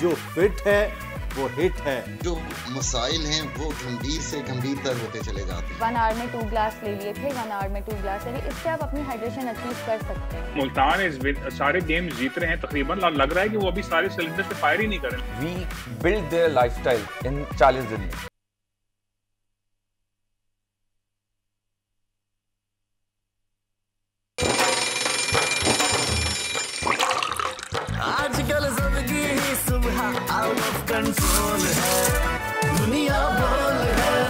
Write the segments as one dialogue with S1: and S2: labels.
S1: जो फिट है वो हिट है।
S2: जो मसाइल हैं वो गंभीर से गंभीरतर होते चले जाते हैं।
S3: 1 आवर में 2 ग्लास ले लिए, फिर 1 आवर में 2 ग्लास ले लिए, इससे आप अपनी हाइड्रेशन अचीव कर सकते हैं।
S4: मुल्तान इस सारे गेम्स जीत रहे हैं तकरीबन, लग रहा है कि वो अभी सारे सिलेंडर्स पे फायर ही नहीं कर रहे।
S5: We build their lifestyle in 40 दिन में।
S6: आजकल जिंदगी ही सुबह आउट ऑफ कंट्रोल है, दुनिया बोल है।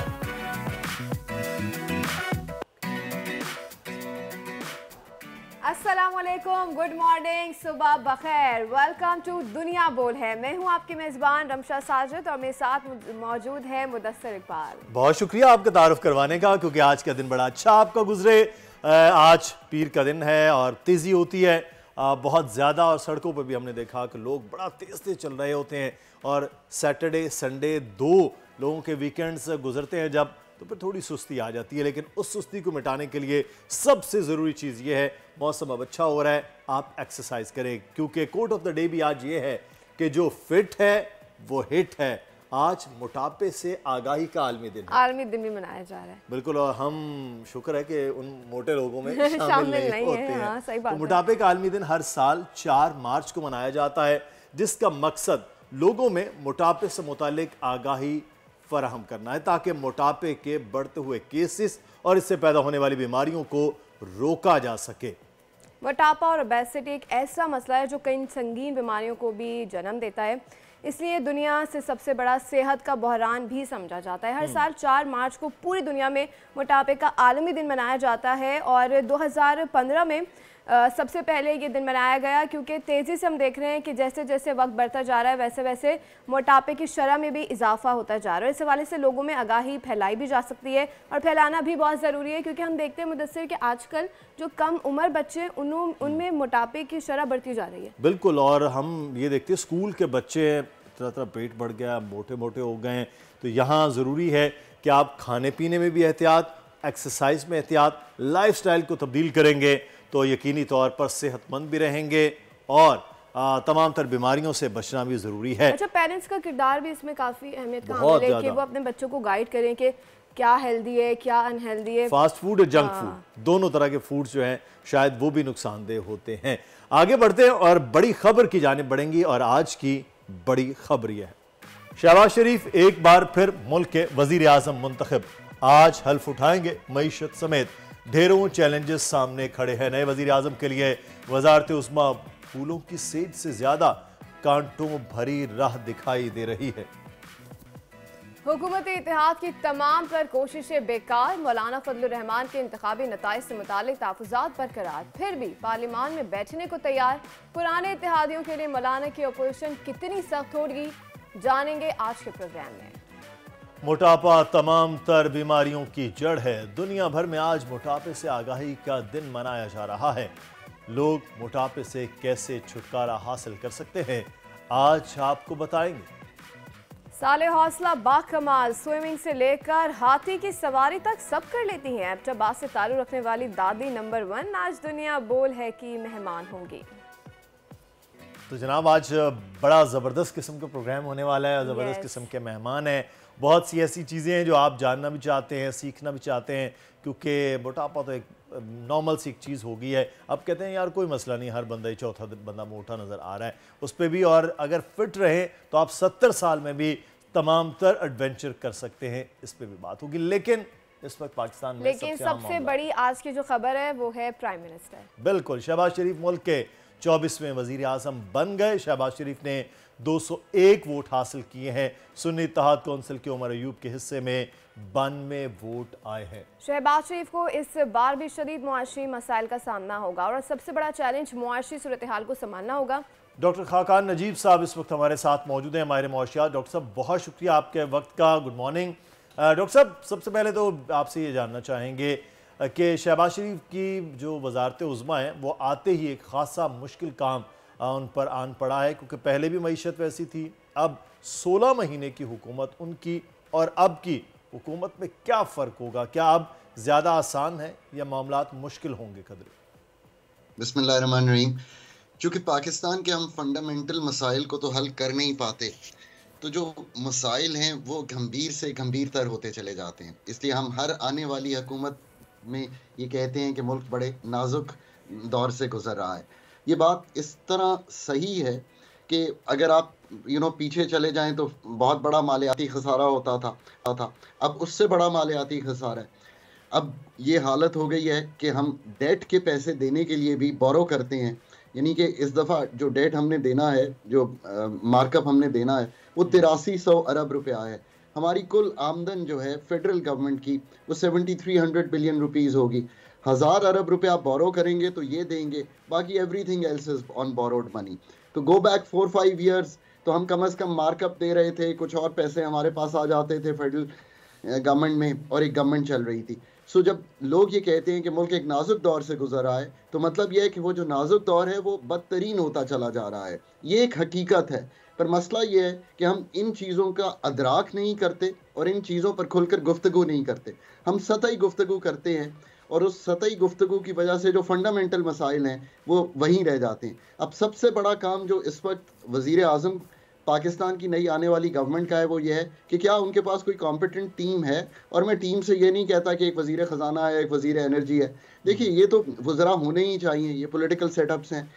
S7: अस्सलामुअलैकुम, गुड मॉर्निंग, सुबह बखैर। वेलकम टू दुनिया बोल है। मैं हूं आपकी मेज़बान रमशा साजिद और मेरे साथ मौजूद है मुदस्सिर इकबाल।
S1: बहुत शुक्रिया आपका तारुफ करवाने का, क्योंकि आज का दिन बड़ा अच्छा आपका गुजरे। आज पीर का दिन है और तेज़ी होती है बहुत ज़्यादा, और सड़कों पर भी हमने देखा कि लोग बड़ा तेज़ तेज़ चल रहे होते हैं। और सैटरडे संडे दो लोगों के वीकेंड्स गुजरते हैं जब, तो फिर थोड़ी सुस्ती आ जाती है। लेकिन उस सुस्ती को मिटाने के लिए सबसे ज़रूरी चीज़ ये है, मौसम अब अच्छा हो रहा है, आप एक्सरसाइज करें, क्योंकि कोट ऑफ द डे भी आज ये है कि जो फिट है वो हिट है। आज मोटापे से आगाही का आलमी दिन है।
S7: आलमी दिन भी मनाया जा रहा है।
S1: बिल्कुल, और हम शुक्र है कि उन मोटे लोगों में शामिल नहीं होते हैं।
S7: हाँ, सही बात
S1: तो मोटापे का आलमी दिन हर साल 4 मार्च को मनाया जाता है, जिसका मकसद लोगों में मोटापे से मुतालिक आगाही फराहम करना है, ताकि मोटापे के बढ़ते हुए केसेस और इससे पैदा होने वाली बीमारियों को रोका जा सके।
S7: मोटापा और ओबेसिटी एक ऐसा मसला है जो कई संगीन बीमारियों को भी जन्म देता है, इसलिए दुनिया से सबसे बड़ा सेहत का बहरान भी समझा जाता है। हर साल 4 मार्च को पूरी दुनिया में मोटापे का आलमी दिन मनाया जाता है, और 2015 में सबसे पहले ये दिन मनाया गया, क्योंकि तेज़ी से हम देख रहे हैं कि जैसे जैसे वक्त बढ़ता जा रहा है वैसे वैसे मोटापे की शरह में भी इजाफा होता जा रहा है। इस हवाले से लोगों में आगाही फैलाई भी जा सकती है, और फैलाना भी बहुत ज़रूरी है, क्योंकि हम देखते हैं मुदस्सिर कि आजकल जो कम उम्र बच्चे उनमें मोटापे की शरह बढ़ती जा रही है।
S1: बिल्कुल, और हम ये देखते हैं स्कूल के बच्चे तरह तरह पेट बढ़ गया, मोटे मोटे हो गए हैं। तो यहाँ ज़रूरी है कि आप खाने पीने में भी एहतियात, एक्सरसाइज में एहतियात, लाइफस्टाइल को तब्दील करेंगे तो यकीनी तौर पर सेहतमंद भी रहेंगे, और तमाम तर बीमारियों से बचना भी ज़रूरी है।
S7: अच्छा, पेरेंट्स का किरदार भी इसमें काफ़ी अहमियत का हामिल है कि वो अपने बच्चों को गाइड करें कि क्या हेल्दी है, क्या अनहेल्दी है।
S1: फास्ट फूड और जंक फूड, दोनों तरह के फूड्स जो हैं शायद वो भी नुकसानदेह होते हैं। आगे बढ़ते हैं और बड़ी खबर की जानिब बढ़ेंगी, और आज की बड़ी खबर यह है, शहबाज शरीफ एक बार फिर मुल्क के वजीर आजम मुंतखब। आज हल्फ उठाएंगे मईशत समेत ढेरों चैलेंजेस सामने खड़े हैं। नए वजीर आजम के लिए वजारत उस्मा फूलों की सेज से ज्यादा कांटों भरी राह दिखाई दे रही है।
S7: हुकूमत इत्तेहाद की तमाम तर कोशिशें बेकार, मौलाना फजलुर रहमान के इंतखाबी नताइज से मुतालिक तहफ़्फ़ुज़ात बरकरार, फिर भी पार्लियामान में बैठने को तैयार। पुराने इत्तेहादियों के लिए मौलाना की अपोजिशन कितनी सख्त होगी, जानेंगे आज के प्रोग्राम में।
S1: मोटापा तमाम तर बीमारियों की जड़ है। दुनिया भर में आज मोटापे से आगाही का दिन मनाया जा रहा है। लोग मोटापे से कैसे छुटकारा हासिल कर सकते हैं, आज आपको बताएंगे।
S7: साले हौसला बाकमाल, स्विमिंग से लेकर हाथी की सवारी तक सब कर लेती हैं। एबटाबाद से ताल्लुक़ रखने वाली दादी नंबर 1 आज दुनिया बोल है की मेहमान होंगी।
S1: तो जनाब, आज बड़ा ज़बरदस्त किस्म का प्रोग्राम होने वाला है, ज़बरदस्त किस्म के मेहमान हैं। बहुत सी ऐसी चीज़ें हैं जो आप जानना भी चाहते हैं, सीखना भी चाहते हैं, क्योंकि मोटापा तो एक नॉर्मल सी एक चीज़ हो गई है। अब कहते हैं यार कोई मसला नहीं, हर बंदा ही चौथा बंदा मोटा नज़र आ रहा है, उस पर भी, और अगर फिट रहे तो आप 70 साल में भी तमाम तर एडवेंचर कर सकते हैं, इस पर भी बात होगी। लेकिन इस वक्त पाकिस्तान में
S7: सबसे बड़ी आज की जो खबर है वो है प्राइम मिनिस्टर।
S1: बिल्कुल, शहबाज शरीफ मुल्क के 24वें वजीर आजम बन गए। शहबाज शरीफ ने 201 वोट हासिल किए हैं। सुन्नी इत्तेहाद कौंसिल के उमर अयूब के हिस्से में 92 वोट आए हैं।
S7: शहबाज शरीफ को इस बार भी शदीद मुआशी मसाइल का सामना होगा, और सबसे बड़ा चैलेंज मुआशी सूरत हाल को संभालना होगा।
S1: डॉक्टर खाकान नजीब साहब इस वक्त हमारे साथ मौजूद हैं, माहिर मुआशियात। डॉक्टर साहब, बहुत शुक्रिया आपके वक्त का, गुड मॉर्निंग। डॉक्टर साहब, सबसे पहले तो आपसे ये जानना चाहेंगे कि शहबाज शरीफ की जो वजारत उज़्मा है वो आते ही एक खासा मुश्किल काम उन पर आन पड़ा है, क्योंकि पहले भी मईशत वैसी थी। अब 16 महीने की हुकूमत उनकी और अब की हुकूमत में क्या फ़र्क होगा? क्या अब ज़्यादा आसान है या मामलात मुश्किल होंगे कदरे?
S2: बिस्मिल्लाहिर्रहमानिर्रहीम। चूंकि पाकिस्तान के हम फंडामेंटल मसाइल को तो हल कर नहीं पाते, तो जो मसाइल हैं वो गंभीर से गंभीरतर होते चले जाते हैं। इसलिए हम हर आने वाली हुकूमत में ये कहते हैं कि मुल्क बड़े नाजुक दौर से गुजर रहा है। ये बात इस तरह सही है कि अगर आप पीछे चले जाएं तो बहुत बड़ा मालियाती खसारा होता था, अब उससे बड़ा मालियाती खसारा है। अब ये हालत हो गई है कि हम डेट के पैसे देने के लिए भी बोरो करते हैं, यानी कि इस दफ़ा जो डेट हमने देना है, जो मार्कअप हमने देना है, वो 8300 अरब रुपया है। हमारी कुल आमदन जो है फेडरल गवर्नमेंट की वो 7300 बिलियन रुपीस होगी। 1000 अरब रुपया आप बोरो करेंगे तो ये देंगे, बाकी everything else is on borrowed money. तो गो बैक 4-5 ईयर्स तो हम कम से कम मार्कअप दे रहे थे, कुछ और पैसे हमारे पास आ जाते थे फेडरल गवर्नमेंट में, और एक गवर्नमेंट चल रही थी। सो जब लोग ये कहते हैं कि मुल्क एक नाजुक दौर से गुजर रहा है, तो मतलब ये है कि वो जो नाजुक दौर है वो बदतरीन होता चला जा रहा है। ये एक हकीकत है, पर मसला ये है कि हम इन चीज़ों का अदराक नहीं करते और इन चीज़ों पर खुलकर गुफ्तगू नहीं करते। हम सतही गुफ्तगू करते हैं और उस सतही गुफ्तगू की वजह से जो फंडामेंटल मसाइल हैं वो वहीं रह जाते हैं। अब सबसे बड़ा काम जो इस वक्त वज़ीर आज़म पाकिस्तान की नई आने वाली गवर्नमेंट का है वो ये है कि क्या उनके पास कोई कॉम्पिटेंट टीम है। और मैं टीम से ये नहीं कहता कि एक वज़ीर ख़जाना है, एक वज़ीर एनर्जी है। देखिए, ये तो वज़रा होने ही चाहिए, ये पॉलिटिकल सेटअप्स हैं,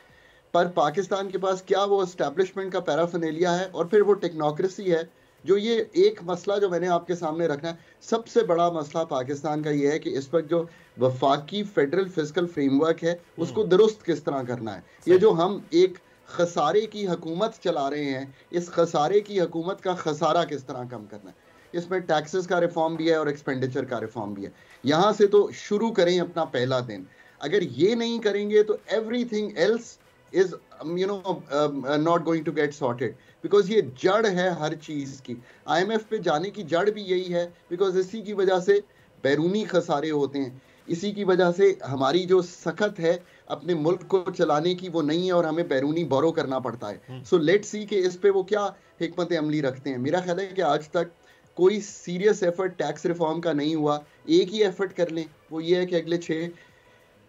S2: पर पाकिस्तान के पास क्या वो एस्टैब्लिशमेंट का पैराफिनेलिया है और फिर वो टेक्नोक्रेसी है। जो ये एक मसला जो मैंने आपके सामने रखना है, सबसे बड़ा मसला पाकिस्तान का ये है कि इस वक्त जो वफाकी फेडरल फिस्कल फ्रेमवर्क है उसको दुरुस्त किस तरह करना है। ये जो हम एक खसारे की हुकूमत चला रहे हैं, इस खसारे की हुकूमत का खसारा किस तरह कम करना है। इसमें टैक्सेस का रिफॉर्म भी है और एक्सपेंडिचर का रिफॉर्म भी है। यहाँ से तो शुरू करें अपना पहला दिन। अगर ये नहीं करेंगे तो everything else is not going to get sorted, because ये जड़ है हर चीज़ की। IMF पे जाने की जड़ भी यही है, बिकॉज इसी की वजह से बैरूनी खसारे होते हैं, इसी की वजह से हमारी जो सख्त है अपने मुल्क को चलाने की वो नहीं है और हमें बैरूनी बोरो करना पड़ता है। सो लेट्स सी कि इस पे वो क्या हिकमत अमली रखते हैं। मेरा ख्याल है कि आज तक कोई सीरियस एफर्ट टैक्स रिफॉर्म का नहीं हुआ। एक ही एफर्ट कर लें, वो ये है कि अगले 6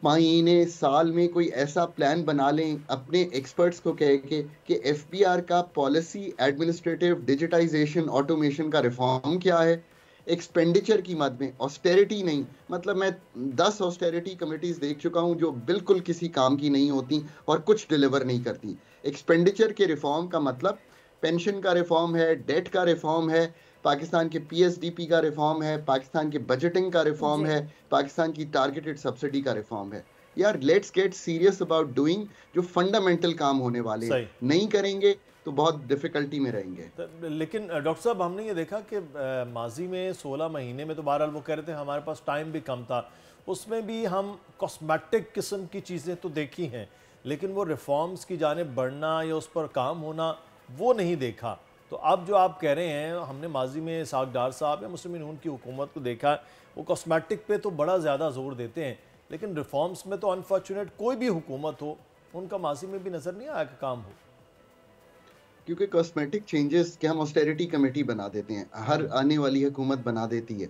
S2: महीने साल में कोई ऐसा प्लान बना लें अपने एक्सपर्ट्स को कह के कि FBR का पॉलिसी एडमिनिस्ट्रेटिव डिजिटाइजेशन ऑटोमेशन का रिफॉर्म क्या है। एक्सपेंडिचर की मद में ऑस्टेरिटी नहीं, मतलब मैं 10 ऑस्टेरिटी कमिटीज़ देख चुका हूँ जो बिल्कुल किसी काम की नहीं होती और कुछ डिलीवर नहीं करती। एक्सपेंडिचर के रिफॉर्म का मतलब पेंशन का रिफॉर्म है, डेट का रिफॉर्म है, पाकिस्तान के PSDP का रिफॉर्म है, पाकिस्तान के बजटिंग का रिफॉर्म है, पाकिस्तान की टारगेटेड सब्सिडी का रिफॉर्म है। यार let's get serious about doing जो फंडामेंटल काम होने वाले हैं। नहीं करेंगे तो बहुत डिफिकल्टी में रहेंगे।
S1: लेकिन डॉक्टर साहब, हमने ये देखा कि माजी में 16 महीने में तो बहरहाल वो कह रहे थे हमारे पास टाइम भी कम था, उसमें भी हम कॉस्मेटिक किस्म की चीज़ें तो देखी हैं, लेकिन वो रिफॉर्म्स की जानिब बढ़ना या उस पर काम होना वो नहीं देखा। तो अब जो आप कह रहे हैं, हमने माजी में इसाक डार साहब या मुस्लिम नून की हुकूमत को देखा, वो कॉस्मेटिक पे तो बड़ा ज़्यादा जोर देते हैं, लेकिन रिफॉर्म्स में तो अनफॉर्चुनेट कोई भी हुकूमत हो उनका माजी में भी नज़र नहीं आया कि काम हो।
S2: क्योंकि कॉस्मेटिक चेंजेस के हम ऑस्टेरिटी कमेटी बना देते हैं, हर आने वाली हुकूमत बना देती है,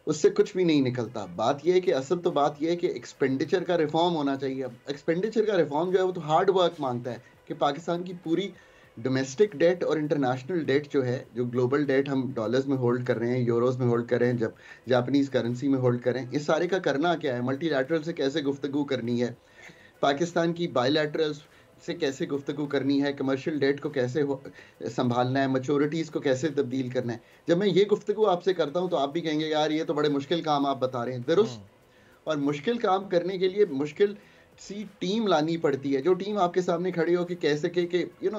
S2: उससे कुछ भी नहीं निकलता। बात यह है कि असल तो बात यह है कि एक्सपेंडिचर का रिफॉर्म होना चाहिए। अब एक्सपेंडिचर का रिफॉर्म जो है वो तो हार्ड वर्क मांगता है कि पाकिस्तान की पूरी डोमेस्टिक डेट और इंटरनेशनल डेट जो है, जो ग्लोबल डेट हम डॉलर्स में होल्ड कर रहे हैं, यूरोस में होल्ड कर रहे हैं, जब जापानीज़ करेंसी में होल्ड कर रहे हैं, इस सारे का करना क्या है, मल्टीलैटरल से कैसे गुफ्तगू करनी है, पाकिस्तान की बायलैटरल से कैसे गुफ्तगू करनी है, कमर्शियल डेट को कैसे संभालना है, मैच्योरिटीज़ को कैसे तब्दील करना है। जब मैं ये गुफ्तगू आपसे करता हूँ तो आप भी कहेंगे यार ये तो बड़े मुश्किल काम आप बता रहे हैं। दुरुस्त, और मुश्किल काम करने के लिए मुश्किल सी टीम लानी पड़ती है, जो टीम आपके सामने खड़ी हो कि कैसे के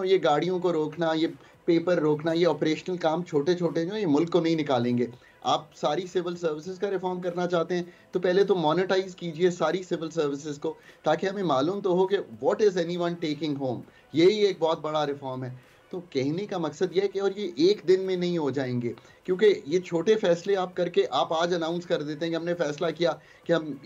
S2: ये गाड़ियों को रोकना, ये पेपर रोकना, ये ऑपरेशनल काम छोटे छोटे जो ये मुल्क को नहीं निकालेंगे। आप सारी सिविल सर्विसेज का रिफॉर्म करना चाहते हैं तो पहले तो मोनेटाइज कीजिए सारी सिविल सर्विसेज को, ताकि हमें मालूम तो हो कि what is anyone taking home. यही एक बहुत बड़ा रिफॉर्म है। तो कहने का मकसद यह है कि और ये एक दिन में नहीं हो जाएंगे, क्योंकि ये छोटे फैसले आप करके आप आज अनाउंस कर देते हैं कि हमने फैसला किया कि हम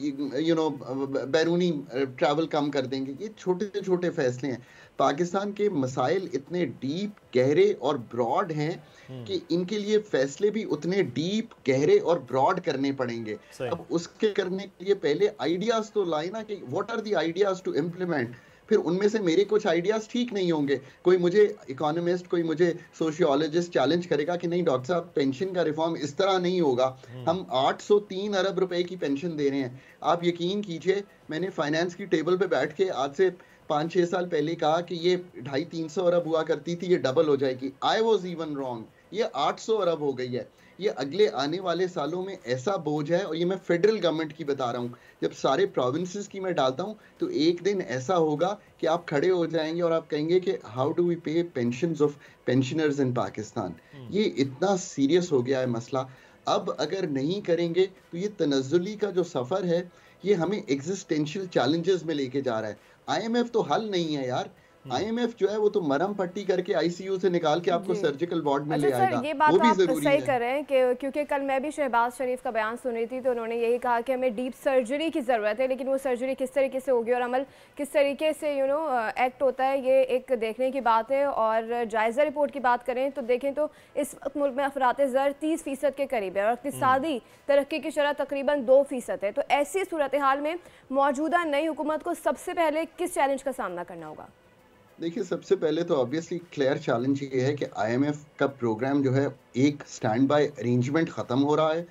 S2: बैरूनी ट्रैवल कम कर देंगे। ये छोटे छोटे फैसले हैं। पाकिस्तान के मसाइल इतने डीप, गहरे और ब्रॉड हैं कि इनके लिए फैसले भी उतने डीप, गहरे और ब्रॉड करने पड़ेंगे। अब उसके करने के लिए पहले आइडियाज तो लाए ना कि what are the ideas to implement. फिर उनमें से मेरे कुछ आइडियाज ठीक नहीं होंगे, कोई मुझे इकोनॉमिस्ट, कोई मुझे सोशियोलॉजिस्ट चैलेंज करेगा कि नहीं डॉक्टर साहब पेंशन का रिफॉर्म इस तरह नहीं होगा, हम 803 अरब रुपए की पेंशन दे रहे हैं। आप यकीन कीजिए, मैंने फाइनेंस की टेबल पे बैठ के आज से 5-6 साल पहले कहा कि ये 250-300 अरब हुआ करती थी, ये डबल हो जाएगी। आई वॉज इवन रॉन्ग, ये 800 अरब हो गई है। ये अगले आने वाले सालों में ऐसा बोझ है, और ये मैं फेडरल गवर्नमेंट की बता रहा हूँ, जब सारे प्रोविंसेस की मैं डालता हूँ तो एक दिन ऐसा होगा कि आप खड़े हो जाएंगे और आप कहेंगे कि हाउ डू वी पे पेंशंस ऑफ पेंशनर्स इन पाकिस्तान। ये इतना सीरियस हो गया है मसला। अब अगर नहीं करेंगे तो ये तनज़्ज़ुली का जो सफ़र है ये हमें एग्जिस्टेंशियल चैलेंजेस में लेके जा रहा है। आईएमएफ तो हल नहीं है यार, आईएमएफ जो है वो तो मरहम पट्टी करके आईसीयू से निकाल के आपको सर्जिकल वार्ड में ले आएगा।
S7: ये बात
S2: वो भी
S7: आप
S2: जरूरी
S7: सही
S2: है।
S7: कर रहे हैं कि क्योंकि कल मैं भी शहबाज शरीफ का बयान सुन रही थी तो उन्होंने यही कहा कि हमें डीप सर्जरी की ज़रूरत है, लेकिन वो सर्जरी किस तरीके से होगी और अमल किस तरीके से एक्ट होता है, ये एक देखने की बात है। और जायज़ा रिपोर्ट की बात करें तो देखें तो इस वक्त मुल्क में अफरात ज़र 30% के करीब है और इक़्तिसादी तरक्की की शरह तकरीबन 2% है। तो ऐसी सूरत हाल में मौजूदा नई हुकूमत को सबसे पहले किस चैलेंज का सामना करना होगा?
S2: देखिए, सबसे पहले तो ऑब्वियसली क्लियर चैलेंज ये है कि आईएमएफ का प्रोग्राम जो है एक स्टैंड बाय अरेंजमेंट ख़त्म हो रहा है।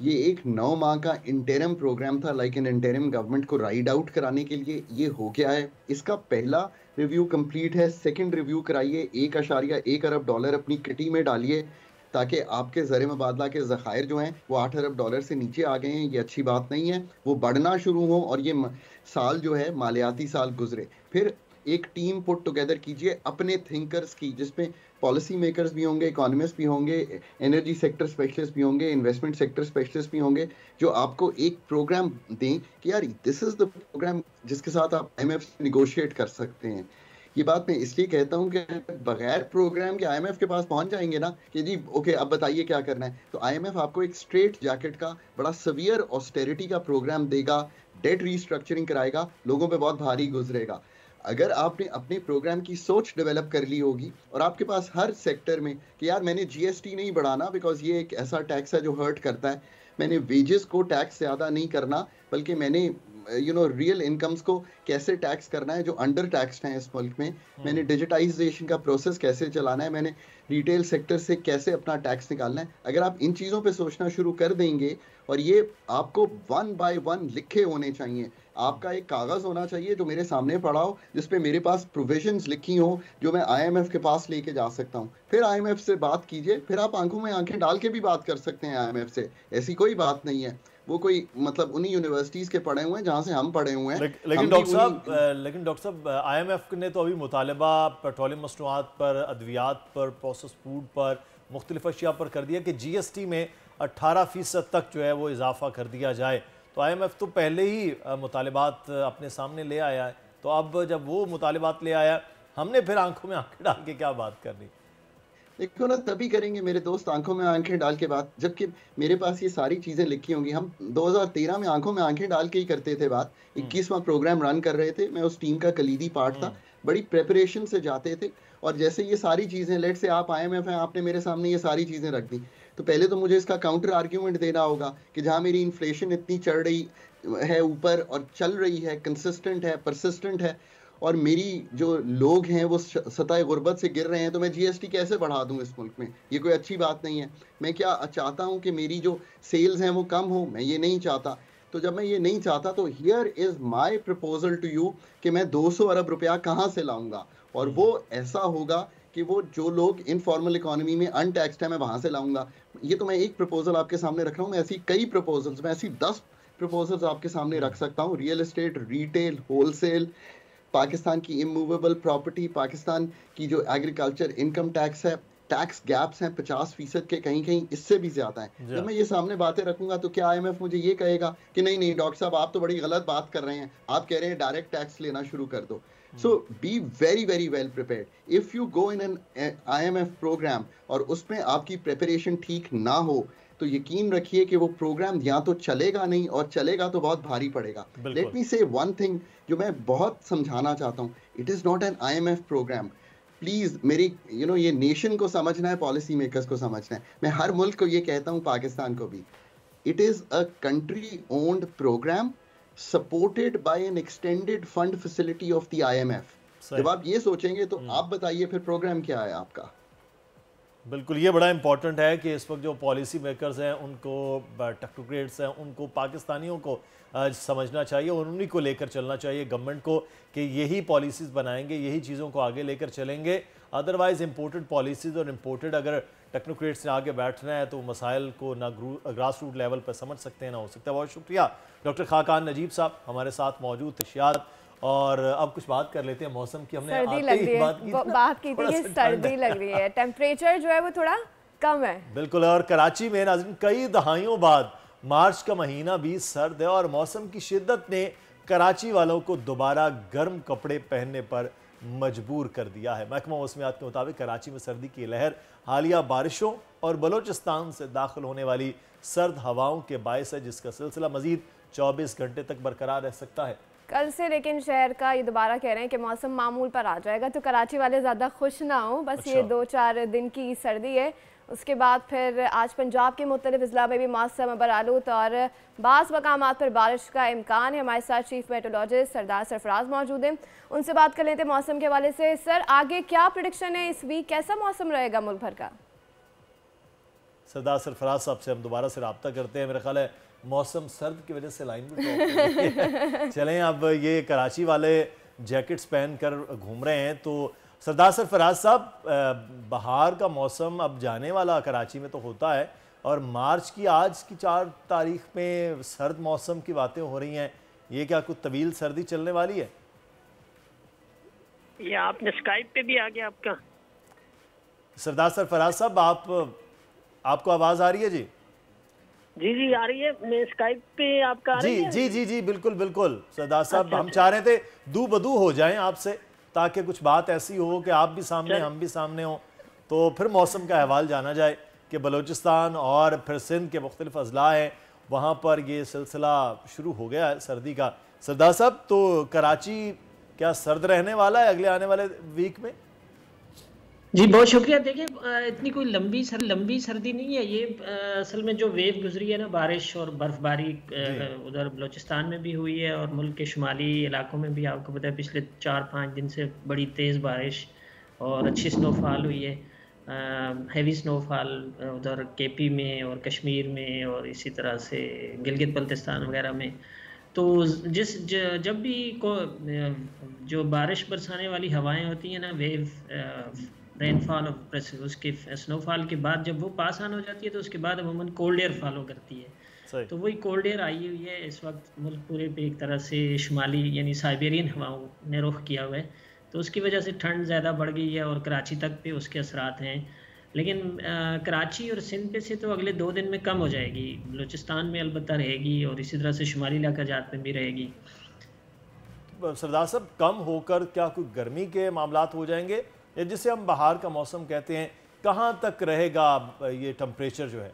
S2: ये एक 9 माह का इंटरिम प्रोग्राम था, लाइक एन इंटरिम गवर्नमेंट को राइड आउट कराने के लिए, ये हो गया है। इसका पहला रिव्यू कंप्लीट है, सेकंड रिव्यू कराइए, 1.1 अरब डॉलर अपनी किटी में डालिए ताकि आपके ज़र मुबादला के ज़खायर जो हैं वो 8 अरब डॉलर से नीचे आ गए हैं। ये अच्छी बात नहीं है, वो बढ़ना शुरू हो और ये साल जो है मालियाती साल गुजरे। फिर एक टीम पुट टुगेदर कीजिए अपने थिंकर्स की, जिसमें पॉलिसी मेकर्स भी होंगे, इकोनॉमिस्ट भी होंगे, एनर्जी सेक्टर स्पेशलिस्ट भी होंगे, इन्वेस्टमेंट सेक्टर स्पेशलिस्ट भी होंगे, जो आपको एक प्रोग्राम दें कि यार दिस इज़ द प्रोग्राम जिसके साथ आप आईएमएफ से निगोशिएट कर सकते हैं। ये बात मैं इसलिए कहता हूँ कि बगैर प्रोग्राम के आईएमएफ के पास पहुंच जाएंगे ना कि जी ओके अब बताइए क्या करना है, तो आईएमएफ आपको एक स्ट्रेट जैकेट का बड़ा सवियर ऑस्टेरिटी का प्रोग्राम देगा, डेट रीस्ट्रक्चरिंग कराएगा, लोगों पे बहुत भारी गुजरेगा। अगर आपने अपने प्रोग्राम की सोच डेवलप कर ली होगी और आपके पास हर सेक्टर में कि यार मैंने जीएसटी नहीं बढ़ाना बिकॉज ये एक ऐसा टैक्स है जो हर्ट करता है, मैंने वेजेस को टैक्स ज़्यादा नहीं करना, बल्कि मैंने रियल इनकम्स को कैसे टैक्स करना है जो अंडर टैक्स्ड हैं इस मुल्क में, मैंने डिजिटाइजेशन का प्रोसेस कैसे चलाना है, मैंने रिटेल सेक्टर से कैसे अपना टैक्स निकालना है। अगर आप इन चीज़ों पे सोचना शुरू कर देंगे, और ये आपको 1 बाय 1 लिखे होने चाहिए, आपका एक कागज़ होना चाहिए जो मेरे सामने पड़ा हो, जिसपे मेरे पास प्रोविजंस लिखी हो जो मैं आईएमएफ के पास लेके जा सकता हूँ। फिर आईएमएफ से बात कीजिए, फिर आप आंखों में आंखें डाल के भी बात कर सकते हैं आईएमएफ से, ऐसी कोई बात नहीं है। वो कोई मतलब उन्हीं यूनिवर्सिटीज़ के पढ़े हुए हैं जहाँ से हम पढ़े हुए हैं।
S1: लेकिन डॉक्टर साहब आईएमएफ ने तो अभी मुतालबा पेट्रोलियम मसनूआत पर, अद्वियात पर, प्रोसेस फूड पर, मुख्तलिफ अशिया पर कर दिया कि जीएसटी में 18% तक जो है वो इजाफा कर दिया जाए। तो आईएमएफ तो पहले ही मुतालिबात अपने सामने ले आया है, तो अब जब वो मुतालिबात ले आया, हमने फिर आंखों में आंखें डाल के क्या बात करनी?
S2: देखो ना, तभी करेंगे मेरे दोस्त आंखों में आंखें डाल के बात, जबकि मेरे पास ये सारी चीज़ें लिखी होंगी। हम 2013 में आंखों में आंखें डाल के ही करते थे बात, 21वां प्रोग्राम रन कर रहे थे, मैं उस टीम का कलीदी पार्ट था, बड़ी प्रेपरेशन से जाते थे। और जैसे ये सारी चीज़ें, लेट से आप आईएमएफ हैं, आपने मेरे सामने ये सारी चीज़ें रख दी, तो पहले तो मुझे इसका काउंटर आर्ग्यूमेंट देना होगा कि जहाँ मेरी इन्फ्लेशन इतनी चढ़ रही है ऊपर और चल रही है, कंसिस्टेंट है, परसिस्टेंट है, और मेरी जो लोग हैं वो सतह गुर्बत से गिर रहे हैं, तो मैं जीएसटी कैसे बढ़ा दूं इस मुल्क में? ये कोई अच्छी बात नहीं है। मैं क्या चाहता हूं कि मेरी जो सेल्स हैं वो कम हो? मैं ये नहीं चाहता। तो जब मैं ये नहीं चाहता तो here is my proposal to you कि मैं 200 अरब रुपया कहाँ से लाऊंगा, और वो ऐसा होगा कि वो जो लोग इनफॉर्मल इकोनॉमी में अनटैक्सड है मैं वहाँ से लाऊंगा। ये तो मैं एक प्रपोजल आपके सामने रख रहा हूँ, मैं ऐसी कई प्रपोजल्स, मैं ऐसी 10 प्रपोजल्स आपके सामने रख सकता हूँ। Real estate, retail, wholesale, Pakistan की इमूवेबल प्रॉपर्टी, पाकिस्तान की जो एग्रीकल्चर इनकम टैक्स है, टैक्स गैप्स हैं 50% के, कहीं कहीं इससे भी ज़्यादा हैं। जब मैं ये सामने बातें रखूंगा तो क्या आईएमएफ मुझे ये कहेगा कि नहीं नहीं डॉक्टर साहब आप तो बड़ी गलत बात कर रहे हैं, आप कह रहे हैं डायरेक्ट टैक्स लेना शुरू कर दो। So be very very well prepared. If you go in an IMF program और उसमें आपकी प्रिपरेशन ठीक ना हो तो यकीन रखिए कि वो प्रोग्राम या तो चलेगा नहीं, और चलेगा तो बहुत भारी पड़ेगा। लेट मी से वन थिंग जो मैं बहुत समझाना चाहता हूँ, it is not an IMF programme. Please मेरी ये नेशन को समझना है, पॉलिसी मेकर्स को समझना है। मैं हर मुल्क को ये कहता हूँ, पाकिस्तान को भी, it is a country owned programme supported by an extended fund facility of the IMF। जब आप ये सोचेंगे तो आप बताइए फिर प्रोग्राम क्या है आपका।
S1: बिल्कुल, ये बड़ा इंपॉर्टेंट है कि इस वक्त जो पॉलिसी मेकर्स हैं उनको, टेक्नोक्रेट्स हैं उनको, पाकिस्तानियों को समझना चाहिए और उन्हीं को लेकर चलना चाहिए गवर्नमेंट को कि यही पॉलिसीज़ बनाएंगे, यही चीज़ों को आगे लेकर चलेंगे। अदरवाइज़ इंपोर्टेड पॉलिसीज़ और इंपोर्टेड अगर टेक्नोक्रेट्स ने आगे बैठना है तो मसाइल को ना ग्रास रूट लेवल पर समझ सकते हैं ना हो सकता है। बहुत शुक्रिया डॉक्टर खाकान नजीब साहब हमारे साथ मौजूद थे। शियाद, और अब कुछ बात कर लेते हैं मौसम की। हमने
S7: सर्दी लग रही है, बात की थी कि सर्दी लग रही है, टेम्परेचर जो है वो थोड़ा कम है।
S1: बिल्कुल, और कराची में नाज़रीन कई दहाइयों बाद मार्च का महीना भी सर्द है और मौसम की शिद्दत ने कराची वालों को दोबारा गर्म कपड़े पहनने पर मजबूर कर दिया है। महकमा मौसमियात के मुताबिक कराची में सर्दी की लहर हालिया बारिशों और बलोचिस्तान से दाखिल होने वाली सर्द हवाओं के बायस है, जिसका सिलसिला मजीद 24 घंटे तक बरकरार रह सकता है।
S7: कल से लेकिन शहर का ये दोबारा कह रहे हैं कि मौसम मामूल पर आ जाएगा, तो कराची वाले ज़्यादा खुश ना हो, बस
S1: अच्छा।
S7: ये 2-4 दिन की सर्दी है। उसके बाद फिर आज पंजाब के मुख्तलिफ अजला में भी मौसम बरालूत और बाज़ मकामात पर बारिश का इम्कान है। हमारे साथ चीफ मेट्रोलॉजिस्ट सरदार सरफराज मौजूद हैं, उनसे बात कर लेते हैं मौसम के हवाले से। सर, आगे क्या प्रेडिक्शन है इस वीक, कैसा मौसम रहेगा मुल्क भर का?
S1: सरदार सरफराज साहब से हम दोबारा से रब्ता करते हैं। मेरा ख्याल है मौसम सर्द की वजह से लाइन भी ड्रॉप हो गई है। चलें, अब ये कराची वाले जैकेट्स पहन कर घूम रहे हैं, तो सरदार सरफराज साहब, बहार का मौसम अब जाने वाला कराची में तो होता है और मार्च की आज की 4 तारीख में सर्द मौसम की बातें हो रही हैं, ये क्या कुछ तवील सर्दी चलने वाली है?
S8: ये आपने स्काइप पे भी आ गया आपका।
S1: सरदार सरफराज साहब, आपको आवाज़ आ रही है? जी
S8: जी जी आ रही है, मैं स्काइप पे आपका आ रही है?
S1: जी जी जी बिल्कुल बिल्कुल सरदार साहब, हम चाह रहे थे दू बदू हो जाएं आपसे, ताकि कुछ बात ऐसी हो कि आप भी सामने हम भी सामने हो, तो फिर मौसम का अहवाल जाना जाए कि बलूचिस्तान और फिर सिंध के मुख्तलिफ अजला हैं वहाँ पर ये सिलसिला शुरू हो गया है सर्दी का। सरदार साहब, तो कराची क्या सर्द रहने वाला है अगले आने वाले वीक में?
S9: जी बहुत शुक्रिया। देखिए, इतनी कोई लंबी सर्दी नहीं है ये। असल में जो वेव गुजरी है ना, बारिश और बर्फबारी उधर बलूचिस्तान में भी हुई है और मुल्क के शुमाली इलाकों में भी, आपको पता है पिछले 4-5 दिन से बड़ी तेज़ बारिश और अच्छी स्नोफॉल हुई है। हैवी स्नोफॉल उधर केपी में और कश्मीर में और इसी तरह से गिलगित बल्तिस्तान वगैरह में। तो जब भी जो बारिश बरसाने वाली हवाएं होती हैं ना, वेव रेनफॉल और उसके स्नोफॉल के बाद जब वो पास ऑन हो जाती है तो उसके बाद अमूमन कोल्ड एयर फॉलो करती है। तो वही कोल्ड एयर आई हुई है इस वक्त मुल्क पूरे पे, एक तरह से शुमाली यानी साइबेरियन हवाओं ने रुख किया हुआ है, तो उसकी वजह से ठंड ज़्यादा बढ़ गई है और कराची तक पे उसके असरात हैं। लेकिन कराची और सिंध पे से तो अगले 2 दिन में कम हो जाएगी, बलूचिस्तान में अलबत्ता रहेगी और इसी तरह से शुमाली इलाका जात में भी रहेगी।
S1: सरदार साहब, कम होकर क्या कोई गर्मी के मामलात हो जाएंगे, या जिसे हम बहार का मौसम कहते हैं, कहाँ तक रहेगा ये टेम्परेचर जो है?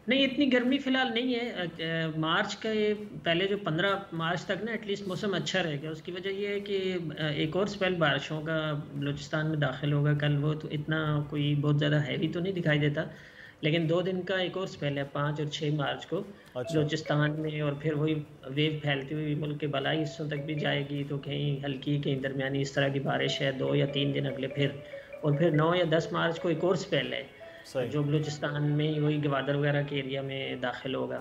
S9: नहीं, इतनी गर्मी फिलहाल नहीं है। मार्च का ये पहले जो 15 मार्च तक ना एटलीस्ट मौसम अच्छा रहेगा। उसकी वजह ये है कि एक और स्पेल बारिशों का बलूचिस्तान में दाखिल होगा कल। वो तो इतना कोई बहुत ज़्यादा हैवी तो नहीं दिखाई देता, लेकिन 2 दिन का एक और स्पेल है 5 और 6 मार्च को बलूचिस्तान में, और फिर वही वेव फैलती हुई मुल्क के बलाई हिस्सों तक भी जाएगी। तो कहीं हल्की कहीं दरमियानी इस तरह की बारिश है 2 या 3 दिन अगले फिर, और फिर 9 या 10 मार्च को एक और स्पेल है जो बलूचिस्तान में वही गवादर वगैरह के एरिया में दाखिल होगा।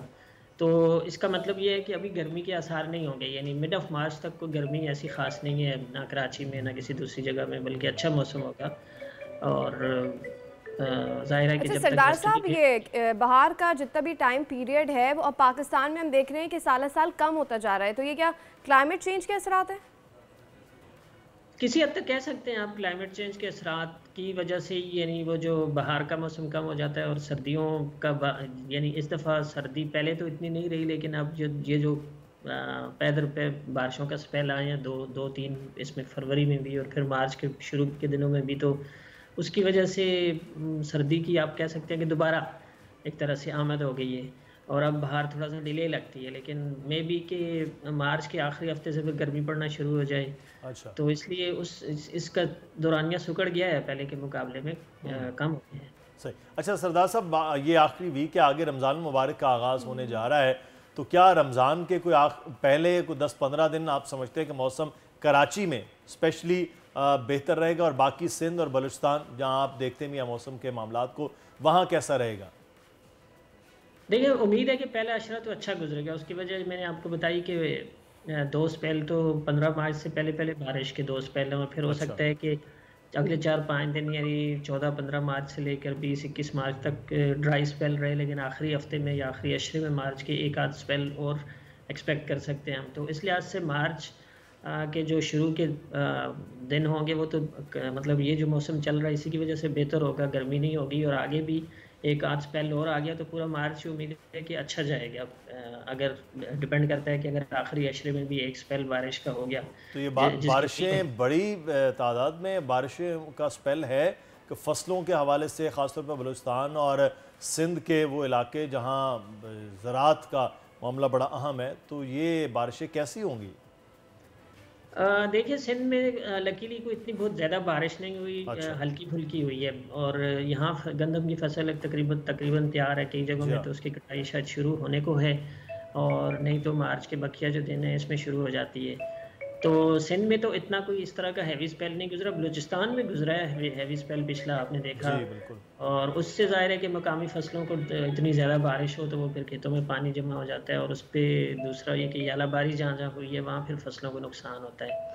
S9: तो इसका मतलब ये है कि अभी गर्मी के आसार नहीं होंगे, यानी मिड ऑफ मार्च तक कोई गर्मी ऐसी खास नहीं है ना कराची में ना किसी दूसरी जगह में, बल्कि अच्छा मौसम होगा। और जाहिर है कि जब
S7: सरदार साहब, ये बहार का जितना भी टाइम पीरियड है वो अब पाकिस्तान में हम देख रहे हैं कि साल साल कम होता जा रहा है, तो ये क्या क्लाइमेट चेंज के असरात हैं?
S9: किसी हद तक कह सकते हैं आप क्लाइमेट चेंज के असरात की वजह से, यानी वो जो बहार का मौसम कम हो जाता है और सर्दियों का यानी इस दफ़ा सर्दी पहले तो इतनी नहीं रही, लेकिन अब जो पैदर पे बारिशों का स्पेल आए हैं 2-3 इसमें फरवरी में भी और फिर मार्च के शुरू के दिनों में भी, तो उसकी वजह से सर्दी की आप कह सकते हैं कि दोबारा एक तरह से आमद हो गई है और अब बाहर थोड़ा सा डिले लगती है, लेकिन मे बी कि मार्च के आखिरी हफ्ते से फिर गर्मी पड़ना शुरू हो जाए।
S1: अच्छा।
S9: तो इसलिए इसका दौरानिया सुकड़ गया है पहले के मुकाबले में, कम हो गया है।
S1: सही। अच्छा सरदार साहब, ये आखिरी वीक है, आगे रमज़ान मुबारक का आगाज़ होने जा रहा है, तो क्या रमज़ान के कोई पहले कोई 10-15 दिन आप समझते हैं कि मौसम कराची में स्पेशली बेहतर रहेगा और बाकी सिंध और बलूचिस्तान जहां आप देखते हैं मौसम के मामलात को, वहां कैसा रहेगा?
S9: देखिए, उम्मीद है कि पहला अशरा तो अच्छा गुजरेगा। उसकी वजह मैंने आपको बताई कि 2 स्पेल तो 15 मार्च से पहले पहले बारिश के 2 स्पेल हैं, और फिर हो सकता है कि अगले 4-5 दिन यानी 14-15 मार्च से लेकर 20-21 मार्च तक ड्राई स्पेल रहे, लेकिन आखिरी हफ्ते में या आखिरी अशरे में मार्च के एक आध स्पेल और एक्सपेक्ट कर सकते हैं हम। तो इस लिहाज से मार्च के जो शुरू के दिन होंगे वो तो मतलब ये जो मौसम चल रहा है इसी की वजह से बेहतर होगा, गर्मी नहीं होगी, और आगे भी एक आध स्पेल और आ गया तो पूरा मार्च उम्मीद है कि अच्छा जाएगा। अगर डिपेंड करता है कि अगर आखिरी अशरे में भी एक स्पेल बारिश का हो गया
S1: तो ये बारिशें बड़ी तादाद में बारिशें का स्पेल है कि फसलों के हवाले से ख़ासतौर पर बलूचिस्तान और सिंध के वो इलाके जहाँ ज़राअत का मामला बड़ा अहम है, तो ये बारिशें कैसी होंगी?
S9: देखिए, सिंध में लकीली कोई इतनी बहुत ज़्यादा बारिश नहीं हुई,
S1: अच्छा।
S9: हल्की फुल्की हुई है, और यहाँ गंदम की फसल तकरीबन तैयार है। कई जगहों में तो उसकी कटाई शायद शुरू होने को है, और नहीं तो मार्च के बकिया जो दिन है इसमें शुरू हो जाती है। तो सिंध में तो इतना कोई इस तरह का हैवी स्पेल नहीं गुजरा। बलूचिस्तान में गुजरा है हैवी स्पेल पिछला, आपने देखा, और उससे ज़ाहिर है कि मकामी फसलों को इतनी ज़्यादा बारिश हो तो वो फिर खेतों में पानी जमा हो जाता है, और उस पर दूसरा ये कि यालाबारी जहाँ जहाँ हुई है वहाँ फिर फसलों को नुकसान होता है।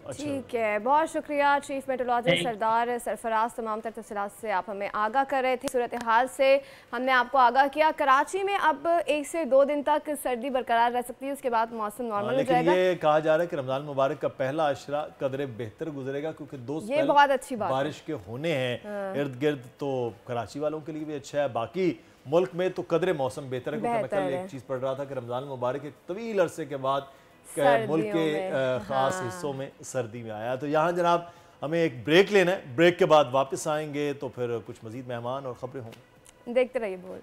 S7: ठीक है, बहुत शुक्रिया चीफ मेट्रोलॉजिस्ट सरदार सरफराज, तमाम तर तफसीलात से आप हमें आगाह कर रहे थे। सूरत हाल से हमने आपको आगाह किया। कराची में अब 1 से 2 दिन तक सर्दी बरकरार रह सकती है, उसके बाद मौसम नॉर्मल हो जाएगा।
S1: ये कहा जा रहा है कि रमजान मुबारक का पहला अशरा कदरे बेहतर गुजरेगा क्योंकि 2
S7: ये बहुत अच्छी बात
S1: बारिश के होने हैं इर्द गिर्द, तो कराची वालों के लिए भी अच्छा है। बाकी मुल्क में तो कदरे मौसम बेहतर है क्योंकि मैं कल एक चीज़ पढ़ रहा था कि रमजान मुबारक एक तवील अरसे के बाद मुल्क के खास हिस्सों में सर्दी में आया। तो यहाँ जनाब हमें एक ब्रेक लेना है, ब्रेक के बाद वापस आएंगे तो फिर कुछ मजीद मेहमान और खबरें होंगी।
S7: देखते रहिए बोल।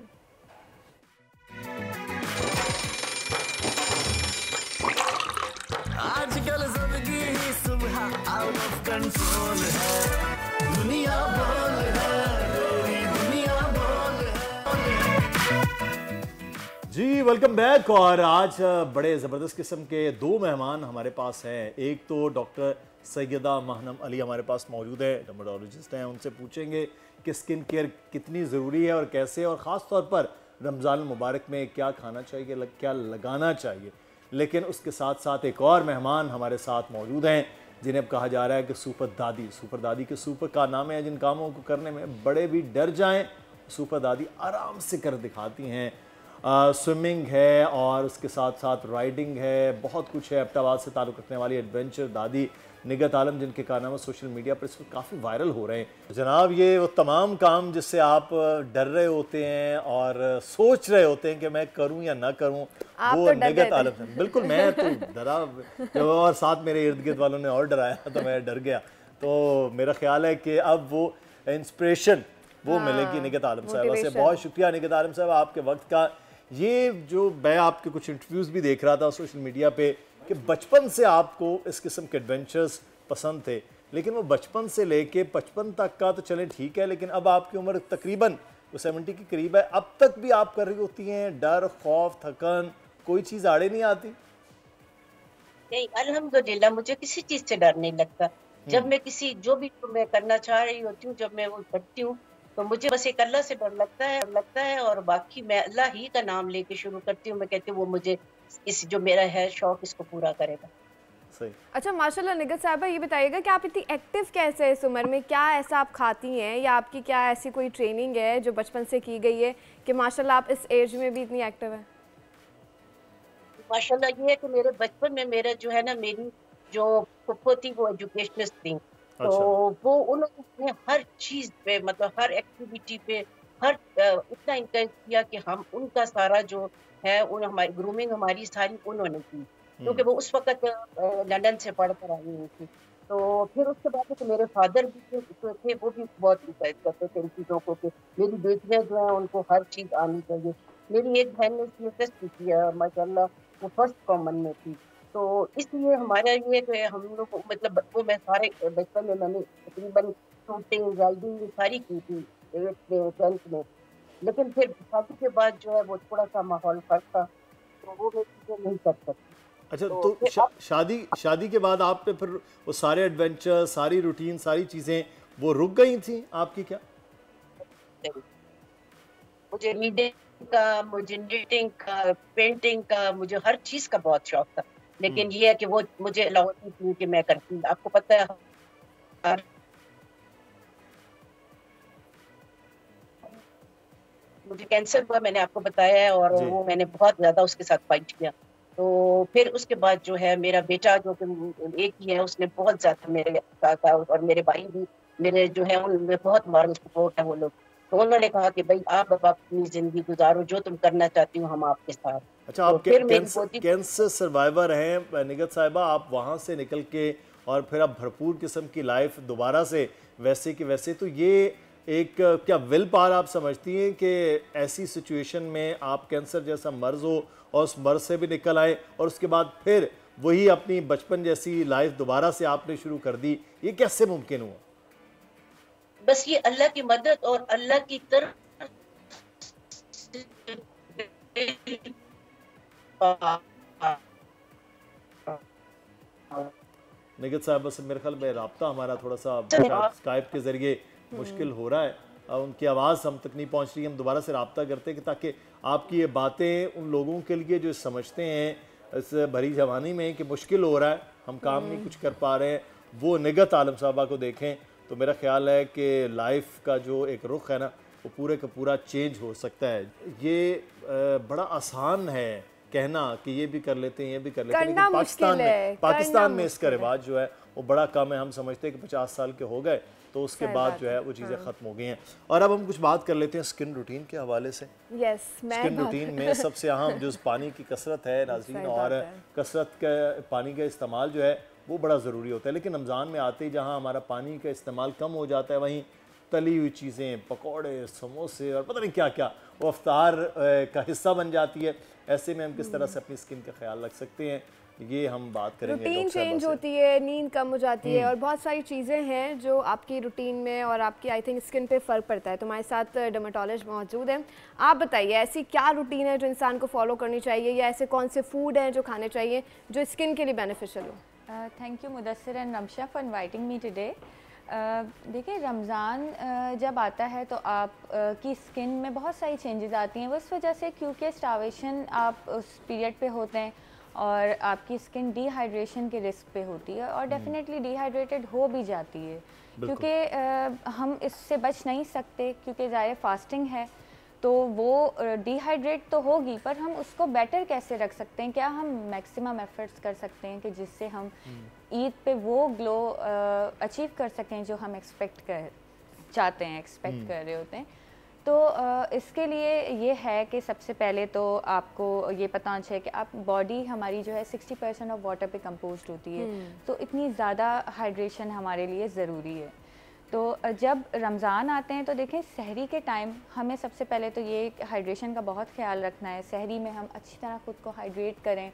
S6: आजकल जिंदगी ही सुबह आउट ऑफ कंट्रोल है, दुनिया बोल है, दुनिया बोल है।
S1: जी वेलकम बैक। और आज बड़े ज़बरदस्त किस्म के 2 मेहमान हमारे पास हैं। एक तो डॉक्टर सैयदा महनम अली हमारे पास मौजूद है, डर्मेटोलॉजिस्ट हैं। उनसे पूछेंगे कि स्किन केयर कितनी ज़रूरी है और कैसे, और ख़ास तौर पर रमज़ान मुबारक में क्या खाना चाहिए, क्या लगाना चाहिए। लेकिन उसके साथ साथ एक और मेहमान हमारे साथ मौजूद हैं जिन्हें कहा जा रहा है कि सुपर दादी। सुपर दादी के सुपर का नाम है जिन कामों को करने में बड़े भी डर जाएं, सुपर दादी आराम से कर दिखाती हैं। स्विमिंग है और उसके साथ साथ राइडिंग है, बहुत कुछ है। एबटाबाद से ताल्लुक़ रखने वाली एडवेंचर दादी निगत आलम, जिनके कारनामे सोशल मीडिया पर इस वक्त काफ़ी वायरल हो रहे हैं। जनाब, ये वो तमाम काम जिससे आप डर रहे होते हैं और सोच रहे होते हैं कि मैं करूं या ना करूं, वो
S7: तो
S1: निगत आलम से बिल्कुल मैं तो डरा जब, और साथ मेरे इर्द गिर्द वालों ने और डराया तो मैं डर गया। तो मेरा ख्याल है कि अब वो इंस्पिरेशन वो मिलेगी निगत आलम साहब से। बहुत शुक्रिया निगत आलम साहब आपके वक्त का। ये जो मैं आपके कुछ इंटरव्यूज़ भी देख रहा था सोशल मीडिया पे कि बचपन से आपको इस किस्म के एडवेंचर्स पसंद थे, लेकिन वो बचपन से लेके 55 तक का तो चलें ठीक है, लेकिन अब आपकी उम्र तकरीबन 70 के करीब है, अब तक भी आप कर रही होती हैं। डर, खौफ, थकन, कोई चीज़ आड़े नहीं आती?
S10: नहीं, अल्हम्दुलिल्लाह मुझे किसी चीज़ से डर नहीं लगता। जब मैं जो भी मैं करना चाह रही होती हूँ, जब मैं वो करती हूँ तो मुझे बस एक अल्लाह से डर लगता है और बाकी मैं अल्लाह ही का नाम लेके शुरू करती हूँ। मैं कहती हूँ वो मुझे इस जो मेरा है शौक इसको पूरा करेगा।
S1: सही।
S7: अच्छा, माशाल्लाह निगत साहिबा, ये बताइएगा कि आप इतनी एक्टिव कैसे है इस उम्र में? क्या ऐसा आप खाती हैं या आपकी क्या ऐसी कोई ट्रेनिंग है जो बचपन से की गई है कि माशाल्लाह आप इस एज में भी इतनी एक्टिव है?
S10: माशाल्लाह ये है कि मेरे बचपन में मेरा जो है ना, मेरी जो फुफ्फो थी वो एजुकेशनिस्ट थी। तो वो उन्होंने हर चीज़ पे, मतलब हर एक्टिविटी पे, हर इतना इंकरेज किया कि हम उनका सारा जो है हमारी ग्रूमिंग हमारी सारी उन्होंने की, क्योंकि वो उस वक्त लंदन से पढ़ कर आई हुई थी। तो फिर उसके बाद तो मेरे फादर भी थे, वो भी बहुत इंकरेज करते थे इन चीज़ों को कि मेरी बेटियाँ जो हैं उनको हर चीज़ आनी चाहिए। मेरी एक बहन ने CSS भी किया माशाल्लाह, वो फर्स्ट कॉमन में थी। तो इसलिए हमारा ये कि हम लोग को मतलब वो मैं सारे बचपन में मैंने तकरीबन शूटिंग राइडिंग सारी की थी 8th में 10th में। लेकिन फिर शादी के बाद जो है वो थोड़ा सा माहौल फर्क था, तो वो मैं चीजें नहीं कर सकती।
S1: अच्छा,
S10: तो
S1: तो
S10: फिर
S1: शादी के बाद आपने फिर वो सारे एडवेंचर, सारी रूटीन, सारी चीजें वो रुक गई थी आपकी क्या?
S10: मुझे रीडिंग का, मुझे निटिंग का, पेंटिंग का, मुझे हर चीज का बहुत शौक था, लेकिन ये है कि वो मुझे अलाउ नहीं थी कि मैं करती। आपको पता है मुझे कैंसर हुआ, मैंने आपको बताया है, और वो मैंने बहुत ज्यादा उसके साथ फाइट किया। तो फिर उसके बाद जो है मेरा बेटा जो कि एक ही है, उसने बहुत ज्यादा मेरे साथ, और मेरे भाई भी मेरे जो है उनमें बहुत मॉरल सपोर्ट है वो लोग। तो उन्होंने कहा कि भाई आप अब अपनी जिंदगी गुजारो, जो तुम करना चाहती हो हम आपके साथ।
S1: अच्छा, आप कैंसर सर्वाइवर हैं निगत साहिबा, आप वहाँ से निकल के और फिर आप भरपूर किस्म की लाइफ दोबारा से वैसे कि वैसे, तो ये एक क्या विल पावर आप समझती हैं कि ऐसी सिचुएशन में आप कैंसर जैसा मर्ज हो और उस मर्ज से भी निकल आए और उसके बाद फिर वही अपनी बचपन जैसी लाइफ दोबारा से आपने शुरू कर दी, ये कैसे मुमकिन हुआ?
S10: बस ये अल्लाह की मदद और अल्लाह की तरफ
S1: निगत साहब, बस मेरे ख्याल में राब्ता हमारा थोड़ा सा स्काइप के जरिए मुश्किल हो रहा है, उनकी आवाज़ हम तक नहीं पहुंच रही। हम दोबारा से राब्ता करते हैं कि ताकि आपकी ये बातें उन लोगों के लिए जो समझते हैं इस भरी जवानी में कि मुश्किल हो रहा है, हम काम नहीं कुछ कर पा रहे हैं, वो निगत आलम साहबा को देखें तो मेरा ख्याल है कि लाइफ का जो एक रुख है ना वो पूरे का पूरा चेंज हो सकता है। ये बड़ा आसान है कहना कि ये भी कर लेते हैं, ये भी कर लेते हैं, लेकिन पाकिस्तान में इसका रिवाज जो है वो बड़ा कम है। हम समझते हैं कि 50 साल के हो गए तो उसके बाद जो है वो चीज़ें ख़त्म हो गई हैं। और अब हम कुछ बात कर लेते हैं स्किन रूटीन के हवाले से। स्किन रूटीन में सबसे अहम जो पानी की कसरत है नाज़रीन, और कसरत का पानी का इस्तेमाल जो है वो बड़ा ज़रूरी होता है। लेकिन रमज़ान में आते ही जहाँ हमारा पानी का इस्तेमाल कम हो जाता है, वहीं तली हुई चीज़ें, पकौड़े, समोसे और पता नहीं क्या क्या वो अफ्तार का हिस्सा बन जाती है। ऐसे में हम किस तरह से अपनी स्किन का ख्याल रख सकते हैं, ये हम बात करेंगे।
S7: रूटीन चेंज होती है, नींद कम हो जाती है और बहुत सारी चीज़ें हैं जो आपकी रूटीन में और आपकी आई थिंक स्किन पे फ़र्क पड़ता है। तो हमारे साथ डर्मेटोलॉजिस्ट मौजूद हैं। आप बताइए ऐसी क्या रूटीन है जो इंसान को फॉलो करनी चाहिए, या ऐसे कौन से फूड हैं जो खाने चाहिए जो स्किन के लिए बेनिफिशियल हो?
S3: Thank you Mudassir and Namsha for inviting me today. देखिए, रमज़ान जब आता है तो आप की स्किन में बहुत सारी चेंजेस आती हैं, वो इस वजह से क्योंकि स्टार्वेशन आप उस पीरियड पे होते हैं और आपकी स्किन डिहाइड्रेशन के रिस्क पे होती है और डेफिनेटली डिहाइड्रेटेड हो भी जाती है, क्योंकि हम इससे बच नहीं सकते, क्योंकि ज़ाहिर फास्टिंग है तो वो डिहाइड्रेट तो होगी, पर हम उसको बेटर कैसे रख सकते हैं, क्या हम मैक्सिमम एफर्ट्स कर सकते हैं कि जिससे हम ईद पे वो ग्लो अचीव कर सकें जो हम एक्सपेक्ट कर रहे होते हैं। तो इसके लिए ये है कि सबसे पहले तो आपको ये पता होना चाहिए कि आप बॉडी हमारी जो है 60% ऑफ वाटर पे कंपोज्ड होती है, तो इतनी ज़्यादा हाइड्रेशन हमारे लिए ज़रूरी है। तो जब रमज़ान आते हैं तो देखें, सहरी के टाइम हमें सबसे पहले तो ये हाइड्रेशन का बहुत ख्याल रखना है। सहरी में हम अच्छी तरह खुद को हाइड्रेट करें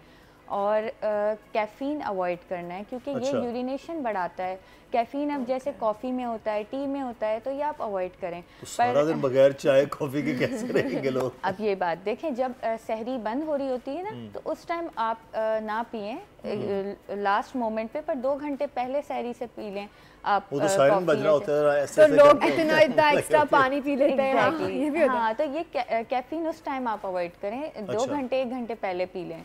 S3: और कैफ़ीन अवॉइड करना है, क्योंकि ये यूरिनेशन बढ़ाता है। कैफ़ीन अब जैसे कॉफ़ी में होता है, टी में होता है, तो ये आप अवॉइड करें।
S1: तो सारा दिन बगैर चाय कॉफ़ी के कैसे रहेंगे लोग?
S3: अब ये बात देखें, जब सहरी बंद हो रही होती है ना, तो उस टाइम आप ना पिएं लास्ट मोमेंट पे, पर 2 घंटे पहले सहरी से पी लें। आप
S1: वो तो सायरन बज रहा होता है,
S7: तो लोग इतना एक्स्ट्रा पानी पी लेते हैं। ये भी होता है।
S3: हाँ, तो ये कैफ़ीन उस टाइम आप अवॉइड करें, 2 घंटे 1 घंटे पहले पी लें,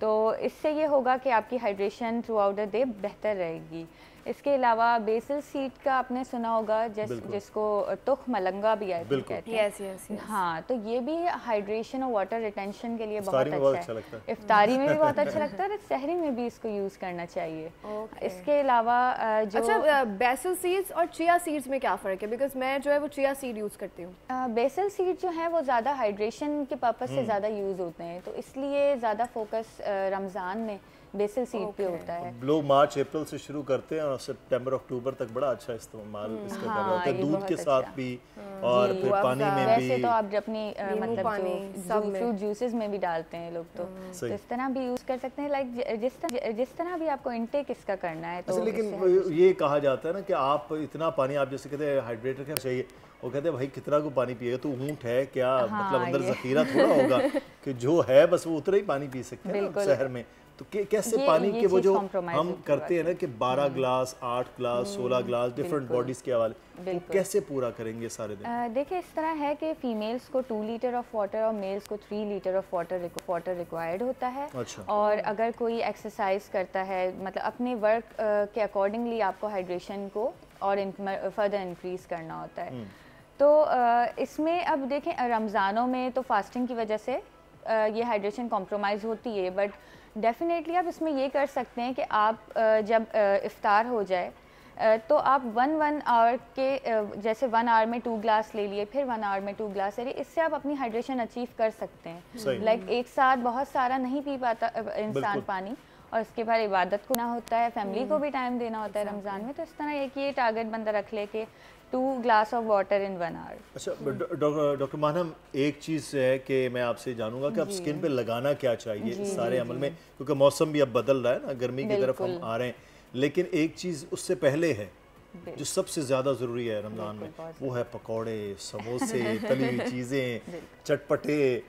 S3: तो इससे ये होगा कि आपकी hydration through out the day बेहतर रहेगी। इसके अलावा बेसल सीड का आपने सुना होगा, जिसको तुख मलंगा भी कहते हैं।
S7: यस।
S3: हाँ, तो ये भी हाइड्रेशन और वाटर रिटेंशन के लिए बहुत अच्छा है। इफ्तारी में भी बहुत अच्छा लगता है और सहरी में भी इसको यूज़ करना चाहिए। इसके अलावा
S7: बेसल सीड्स और चिया सीड्स में क्या फ़र्क है? बिकॉज मैं जो है वो चिया सीड यूज़ करती हूँ।
S3: बेसल सीड जो है वो ज़्यादा हाइड्रेशन के पर्पज़ से ज़्यादा यूज़ होते हैं, तो इसलिए ज़्यादा फोकस रमज़ान में बेसल सीड पे होता है।
S1: लोग मार्च अप्रैल से शुरू करते हैं और सितंबर अक्टूबर तक बड़ा अच्छा इस्तेमाल इसका कर रहे होते हैं, दूध के साथ भी और फिर पानी में भी।
S3: वैसे तो आप अपनी मतलब जो फ्रूट जूसेस में भी डालते हैं लोग, तो इस तरह भी यूज कर सकते हैं। लाइक जिस तरह भी आपको इनटेक इसका करना है। तो
S1: लेकिन ये कहा जाता है ना कि आप इतना पानी, आप जैसे कहते हैं हाइड्रेट रखना चाहिए, वो कहते हैं भाई कितना को पानी पिएगा, तो ऊंट है क्या?
S3: हाँ,
S1: मतलब अंदर जखीरा थोड़ा होगा कि जो है बस वो उतना ही पानी पी सकते हैं ना शहर में। तो कैसे पानी के वो जो हम करते हैं ना कि 12 glass 8 glass 16 glass different bodies के हवाले, तो कैसे पूरा करेंगे सारे दिन?
S3: देखिए इस तरह है कि फीमेल्स को 2 लीटर ऑफ वाटर और मेल्स को 3 लीटर ऑफ वाटर रिक्वायर्ड होता है। और अगर कोई एक्सरसाइज करता है, मतलब अपने वर्क के अकॉर्डिंगली आपको हाइड्रेशन को और फर्दर इंक्रीज करना होता है। तो इसमें अब देखें रमज़ानों में तो फास्टिंग की वजह से ये हाइड्रेशन कॉम्प्रोमाइज़ होती है, बट डेफिनेटली आप इसमें ये कर सकते हैं कि आप जब इफ्तार हो जाए तो आप 1 आवर के जैसे 1 आवर में 2 ग्लास ले लिए, फिर 1 आवर में 2 ग्लास ले लिए, इससे आप अपनी हाइड्रेशन अचीव कर सकते हैं। लाइक एक साथ बहुत सारा नहीं पी पाता इंसान पानी, और इसके बाद इबादत को ना होता है, फैमिली को भी टाइम देना होता है रमज़ान में। तो इस तरह एक ये टारगेट बंदा रख ले कि 2 glass of water in 1 hour.
S1: अच्छा डॉक्टर मानम, एक चीज़ है कि मैं आपसे जानूंगा कि अब स्किन पे लगाना क्या चाहिए इस सारे अमल में, क्योंकि मौसम भी अब बदल रहा है ना, गर्मी की तरफ हम आ रहे हैं। लेकिन एक चीज़ उससे पहले है जो सबसे ज़्यादा ज़रूरी है रमज़ान में, वो है पकौड़े, समोसे, तली हुई चीज़ें, चटपटे।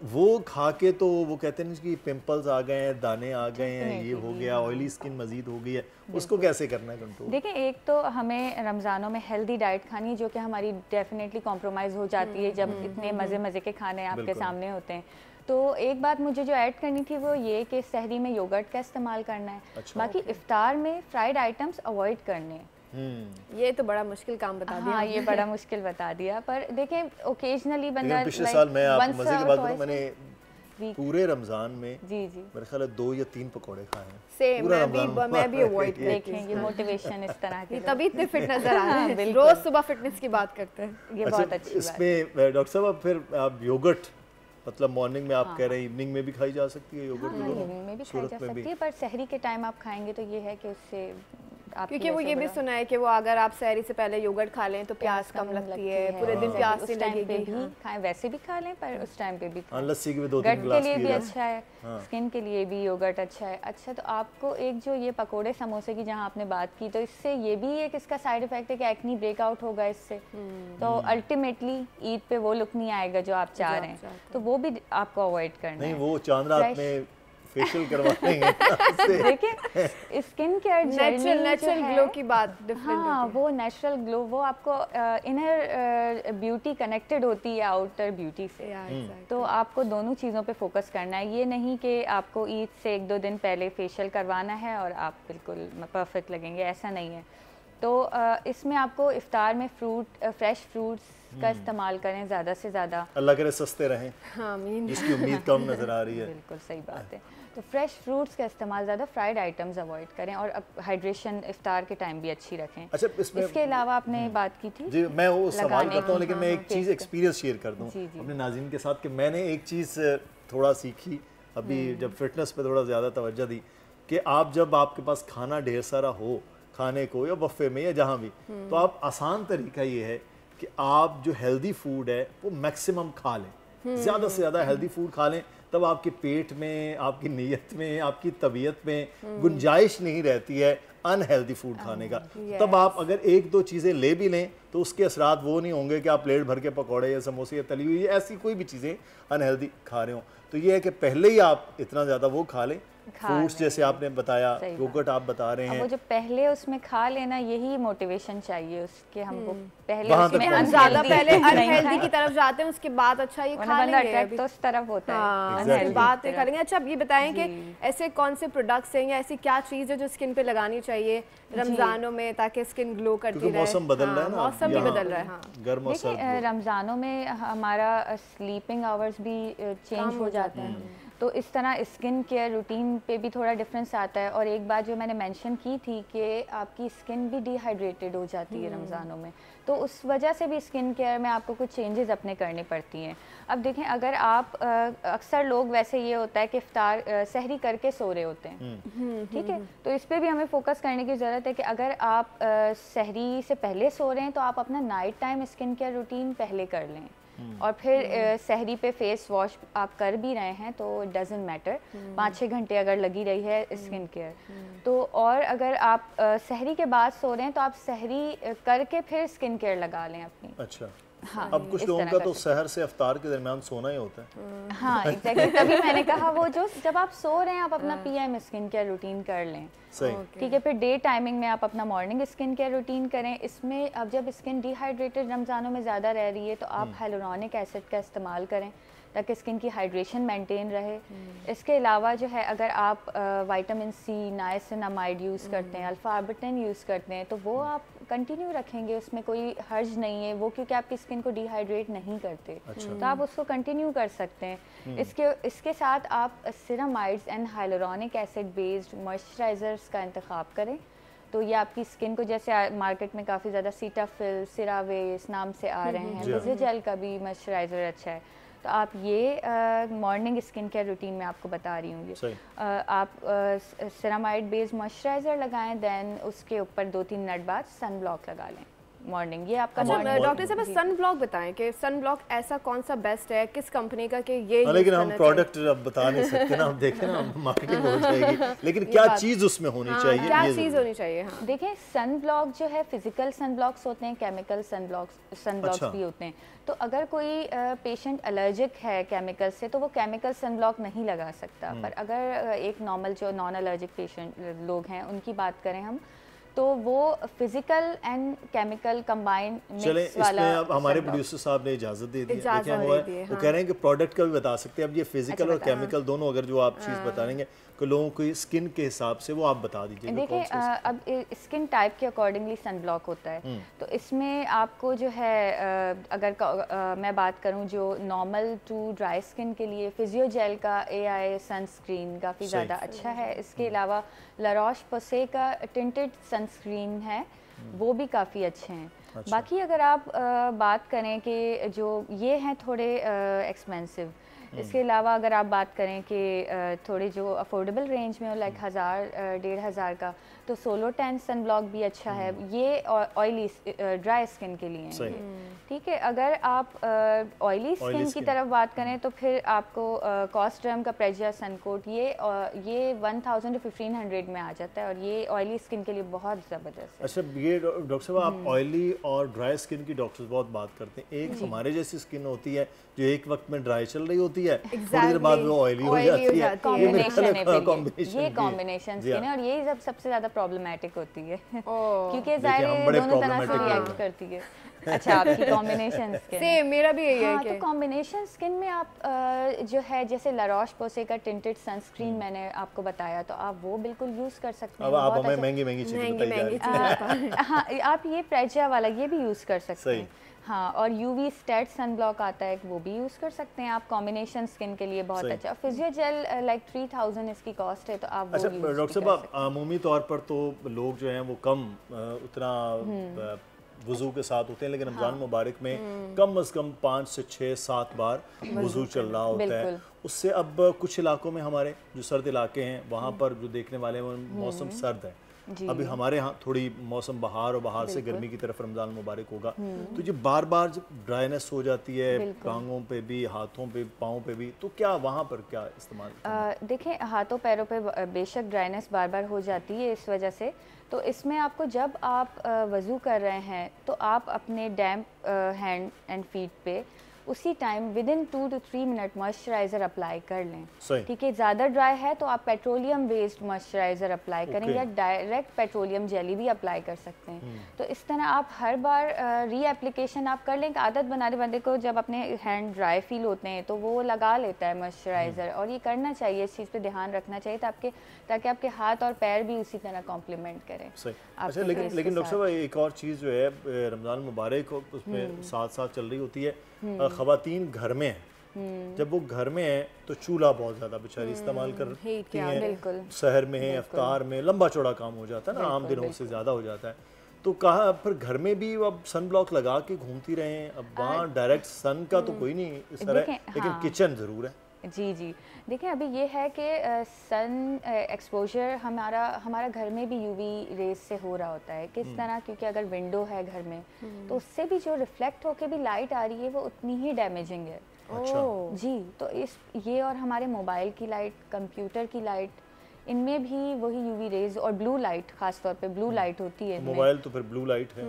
S1: वो खा के तो वो कहते हैं कि पिंपल्स आ गए हैं, दाने आ गए हैं, ये हो गया, ऑयली स्किन मजीद हो गई है, उसको कैसे करना है कंट्रोल?
S3: देखिए एक तो हमें रमज़ानों में हेल्दी डाइट खानी है, जो कि हमारी डेफिनेटली कॉम्प्रोमाइज़ हो जाती है जब इतने मज़े के खाने आपके सामने होते हैं। तो एक बात मुझे जो ऐड करनी थी वो ये कि सहरी में योगर्ट का इस्तेमाल करना है। बाकी इफ्तार में फ्राइड आइटम्स अवॉइड करने हैं।
S7: ये तो बड़ा मुश्किल काम बता दिया।
S3: हाँ, ये बड़ा मुश्किल बता दिया, पर देखें ओकेजनली बंदा।
S1: पिछले साल मैं आपको मजे की बात करूं, मैंने पूरे रमजान में मेरे ख्याल है 2 या 3 पकौड़े खाए हैं।
S7: सेम, मैं भी अवॉइड
S3: देखें, ये मोटिवेशन इस तरह की,
S7: तभी इतने फिट नजर आ रहे हैं। रोज सुबह फिटनेस की बात करते हैं,
S3: ये बहुत अच्छी बात है।
S1: इसमें डॉक्टर साहब फिर आप योगर्ट मतलब मॉर्निंग में आप कह रहे हैं इवनिंग में भी खाई जा सकती है योगर्ट?
S3: इवनिंग में भी खाई जा सकती है, पर सहरी के टाइम आप खाएंगे तो ये है कि उससे
S7: क्योंकि वो ये भी सुना है कि वो अगर आप सहरी से पहले योगर्ट खा लें तो प्यास कम लगती है, पूरे दिन प्यास से लगेगी।
S3: खाएं वैसे भी खा लें, पर उस टाइम पे भी
S1: लस्सी के भी 2-3 ग्लास
S3: के लिए भी अच्छा है, स्किन के लिए भी योगर्ट अच्छा है। अच्छा, तो आपको एक जो ये पकोड़े समोसे की जहाँ आपने बात की, तो इससे ये भी एक इसका साइड इफेक्ट है कि एक्नी ब्रेकआउट होगा इससे। तो अल्टीमेटली ईद पे वो लुक नहीं आएगा जो आप चाह रहे हैं, तो वो भी आपको अवॉइड करना है।
S1: नहीं, वो चांद रात में फेशियल करवाएंगे
S3: देखिए स्किन केयर
S7: नेचुरल ग्लो की बात डिफरेंट
S3: हाँ, वो नेचुरल ग्लो वो आपको इनर ब्यूटी कनेक्टेड होती है आउटर ब्यूटी से। तो आपको दोनों चीज़ों पे फोकस करना है। ये नहीं कि आपको ईद से 1-2 दिन पहले फेशियल करवाना है और आप बिल्कुल परफेक्ट लगेंगे, ऐसा नहीं है। तो इसमें आपको इफ्तार में फ्रेश फ्रूट्स का इस्तेमाल करें ज़्यादा से ज़्यादा।
S1: अल्लाह करे सस्ते रहें,
S7: आमीन,
S1: जिसकी उम्मीद कम नजर आ रही है।
S3: बिल्कुल सही बात है। तो फ्रेश फ्रूट्स का इस्तेमाल ज़्यादा, फ्राइड आइटम्स अवॉइड करें, और अब हाइड्रेशन इफ्तार के टाइम भी अच्छी रखें।
S1: अच्छा,
S3: इसके अलावा आपने बात की थी
S1: जी, मैं वो सवाल करता हूँ, लेकिन मैं एक चीज़ एक्सपीरियंस शेयर कर दूँ अपने नाज़रीन के साथ कि मैंने एक चीज़ थोड़ा सीखी अभी जब फिटनेस पे थोड़ा ज़्यादा तवज्जो दी, कि आप जब आपके पास खाना ढेर सारा हो खाने को, या बफे में या जहाँ भी, तो आप आसान तरीका ये है कि आप जो हेल्दी फूड है वो मैक्सिमम खा लें, ज़्यादा से ज़्यादा हेल्दी फूड खा लें। तब आपके पेट में, आपकी नीयत में, आपकी तबीयत में गुंजाइश नहीं रहती है अनहेल्दी फूड खाने का। तब आप अगर 1-2 चीज़ें ले भी लें तो उसके असरात वो नहीं होंगे कि आप प्लेट भर के पकौड़े या समोसे या तली हुई ऐसी कोई भी चीज़ें अनहेल्दी खा रहे हो। तो ये है कि पहले ही आप इतना ज़्यादा वो खा लें, फ्रूट्स जैसे आपने बताया, योगर्ट आप बता रहे हैं,
S3: वो जो पहले उसमें खा लेना, यही मोटिवेशन चाहिए उसके हमको। पहले
S7: उसमें हम ज़्यादा पहले अनहेल्दी की तरफ जाते हैं, उसके बाद अच्छा ये खा लेंगे,
S3: तो उस तरफ होता है
S7: अनहेल्दी बात खा लेंगे। अच्छा, अब ये बताएं कि ऐसे कौन से प्रोडक्ट्स हैं या ऐसी क्या चीज़ है जो स्किन पे लगानी चाहिए रमजानों में ताकि स्किन ग्लो करती रहे?
S1: मौसम बदल रहा है ना,
S7: मौसम भी बदल रहा है।
S1: गर्म और सर्द।
S3: रमजानों में हमारा स्लीपिंग आवर्स भी चेंज हो जाता है, तो इस तरह स्किन केयर रूटीन पे भी थोड़ा डिफरेंस आता है। और एक बात जो मैंने मेंशन की थी कि आपकी स्किन भी डिहाइड्रेटेड हो जाती है रमज़ानों में, तो उस वजह से भी स्किन केयर में आपको कुछ चेंजेस अपने करने पड़ती हैं। अब देखें, अगर आप अक्सर लोग वैसे ये होता है कि इफ्तार सहरी करके सो रहे होते हैं, ठीक है, तो इस पर भी हमें फोकस करने की ज़रूरत है कि अगर आप सहरी से पहले सो रहे हैं तो आप अपना night time skin care routine पहले कर लें, और फिर सहरी पे फेस वॉश आप कर भी रहे हैं तो डजंट मैटर, 5-6 घंटे अगर लगी रही है स्किन केयर तो। और अगर आप सहरी के बाद सो रहे हैं तो आप सहरी करके फिर स्किन केयर लगा लें अपनी।
S1: अच्छा, हाँ, अब कुछ लोगों का तो सहर से इफ्तार के दरमियान सोना ही होता है।
S3: हाँ एग्जैक्टली, तभी मैंने कहा वो जो जब आप सो रहे हैं आप अपना पीएम स्किन केयर रूटीन कर लें, ठीक है, फिर डे टाइमिंग में आप अपना मॉर्निंग स्किन केयर रूटीन करें। इसमें अब जब स्किन डिहाइड्रेटेड रमज़ानों में ज़्यादा रह रही है तो आप हाइलुरोनिक एसिड का इस्तेमाल करें ताकि स्किन की हाइड्रेशन मेंटेन रहे। इसके अलावा जो है अगर आप विटामिन सी, नाइसिनामाइड यूज़ करते हैं, अल्फा-आर्बिटन यूज़ करते हैं तो वो आप कंटिन्यू रखेंगे, उसमें कोई हर्ज नहीं है वो, क्योंकि आपकी स्किन को डिहाइड्रेट नहीं करते। तो आप उसको कंटिन्यू कर सकते हैं। इसके साथ आप सिरामाइड्स and hyaluronic acid based moisturisers का इंतखाब करें। तो ये आपकी स्किन को, जैसे मार्केट में काफ़ी ज़्यादा सीटाफिल, सिरावेस नाम से आ रहे हैं, विजिजेल का भी मॉइस्चराइज़र अच्छा है, तो आप ये मॉर्निंग स्किन केयर रूटीन में आपको बता रही हूँ। आप सिरामाइड बेस्ड मॉइस्चराइज़र लगाएं, देन उसके ऊपर 2-3 मिनट बाद सन ब्लॉक लगा लें मॉर्निंग। ये आपका
S7: डॉक्टर साहब सन ब्लॉक बताएं कि सन ब्लॉक ऐसा कौन सा बेस्ट है, किस कंपनी का, कि ये
S1: लेकिन हम प्रोडक्ट अब बता नहीं सकते ना, हम देखें ना मार्केटिंग हो जाएगी, लेकिन क्या चीज़ उसमें होनी चाहिए,
S7: क्या चीज़ होनी चाहिए। हाँ
S3: देखें, सन ब्लॉक जो है फिजिकल सन ब्लॉक्स होते हैं, केमिकल सन ब्लॉक्स भी होते हैं। तो अगर कोई पेशेंट एलर्जिक है केमिकल से तो वो केमिकल सन ब्लॉक नहीं लगा सकता, पर अगर एक नॉर्मल जो नॉन एलर्जिक पेशेंट लोग हैं उनकी बात करें हम, तो वो physical and chemical combine mix वाला।
S1: अब हमारे प्रोड्यूसर साहब ने इजाजत दे दी है, वो कह रहे हैं कि प्रोडक्ट का भी बता सकते हैं। अब ये फिजिकल और केमिकल दोनों अगर जो आप चीज़ बताएंगे कि लोगों की स्किन के हिसाब से वो आप बता दीजिए।
S3: देखिए, अब स्किन टाइप के अकॉर्डिंगली सन ब्लॉक होता है, तो इसमें आपको जो है अगर मैं बात करूं जो नॉर्मल टू ड्राई स्किन के लिए फिजियोजेल का AI सनस्क्रीन काफ़ी ज़्यादा अच्छा है। इसके अलावा ला रोश पोसे का टिंटेड सनस्क्रीन है, वो भी काफ़ी अच्छे हैं। बाकी अगर आप बात करें कि जो ये हैं थोड़े एक्सपेंसिव, इसके अलावा अगर आप बात करें कि थोड़े जो अफोर्डेबल रेंज में हो, लाइक 1000-1500 का, तो सोलो टैन सन ब्लॉक भी अच्छा है। ये ऑयली ड्राई स्किन के लिए है, ठीक है। अगर आप ऑयली स्किन की तरफ बात करें तो फिर आपको कॉस्टर्म का प्रेजिया सनकोट ये 1000 to 1500 में आ जाता है, और ये ऑयली स्किन के लिए बहुत ज़बरदस्त है।
S1: अच्छा, ये डॉक्टर साहब आप ऑयली और ड्राई स्किन की डॉक्टर्स बहुत बात करते हैं। एक हमारे जैसी स्किन होती है जो एक वक्त में ड्राई चल रही होती है, थोड़ी देर बाद वो ऑयली हो जाती है।
S3: ये कॉम्बिनेशन स्किन है, और यही सबसे ज़्यादा प्रॉब्लमैटिक होती है क्योंकि ज़ाहिर दोनों तरह से रिएक्ट करती है। अच्छा, आपकी कॉम्बिनेशन स्किन
S7: सेम मेरा भी यही है।
S3: तो कॉम्बिनेशन स्किन में आप जो है जैसे ला रोश पोसे का टिंटेड सनस्क्रीन मैंने आपको बताया, तो आप वो बिल्कुल यूज़ कर सकते हैं।
S1: अब आप हमें महंगी चीज़ें बताइए।
S3: हाँ, आप ये प्रेजिया वाला ये भी यूज़ कर सकते हैं। हाँ, और UV स्टेट सन ब्लॉक आता है, वो भी यूज़ कर सकते हैं आप कॉम्बिनेशन स्किन के लिए, बहुत अच्छा। फिजियोजेल लाइक 3000 इसकी कॉस्ट है, तो आप
S1: अच्छा डॉक्टर साहब, अमूमी तौर पर तो लोग जो हैं वो कम उतना वज़ू के साथ होते हैं, लेकिन रमज़ान मुबारक में कम से कम 5 से 6-7 बार वज़ू चल रहा होता है। उससे अब कुछ इलाकों में, हमारे जो सर्द इलाके हैं वहाँ पर जो देखने वाले हैं मौसम सर्द है। अभी हमारे यहाँ थोड़ी मौसम बहार और बहार से गर्मी की तरफ रमज़ान मुबारक होगा, तो ये बार बार जब ड्राइनेस हो जाती है टांगों पे भी, हाथों पे, पाँव पे भी, तो क्या वहाँ पर क्या इस्तेमाल?
S3: देखें, हाथों पैरों पे बेशक ड्राइनेस बार बार हो जाती है इस वजह से, तो इसमें आपको जब आप वज़ू कर रहे हैं तो आप अपने डैम्प हैंड एंड फीट पे उसी time within 2 to 3 minute moisturiser apply कर लें, ठीक है। ज़्यादा ड्राई है तो आप पेट्रोलियम बेस्ड मॉइस्चराइज़र अप्लाई करें, या डायरेक्ट पेट्रोलियम जेली भी अप्लाई कर सकते हैं। तो इस तरह आप हर बार री एप्लीकेशन आप कर लें। आदत बना दे बंदे को, जब अपने हैंड ड्राई फील होते हैं तो वो लगा लेता है मॉइस्चराइज़र, और ये करना चाहिए, इस चीज़ पे ध्यान रखना चाहिए ताकि आपके हाथ और पैर भी उसी तरह कॉम्प्लीमेंट करें।
S1: अच्छा, लेकिन डॉक्टर साहब एक और चीज़ जो है रमज़ान मुबारक उसमें साथ साथ चल रही होती है, ख़वातीन घर में हैं जब वो घर में है तो चूल्हा बहुत ज्यादा बेचारी इस्तेमाल करती हैं, शहर में है, अफ्तार में लंबा चौड़ा काम हो जाता है ना, आम दिनों से ज्यादा हो जाता है। तो कहा फिर घर में भी अब सन ब्लॉक लगा के घूमती रहे, अब वहाँ डायरेक्ट सन का तो कोई नहीं इस तरह, लेकिन किचन जरूर है।
S3: जी जी, देखिए अभी ये है कि सन एक्सपोजर हमारा घर में भी यूवी रेज से हो रहा होता है। किस तरह, क्योंकि अगर विंडो है घर में तो उससे भी जो रिफ्लेक्ट होके भी लाइट आ रही है वो उतनी ही डैमेजिंग है।
S1: अच्छा।
S3: जी, तो ये और हमारे मोबाइल की लाइट, कंप्यूटर की लाइट, इनमें भी वही यूवी रेज और ब्लू लाइट, खास तौर पे ब्लू लाइट होती है।
S1: मोबाइल तो फिर ब्लू लाइट है।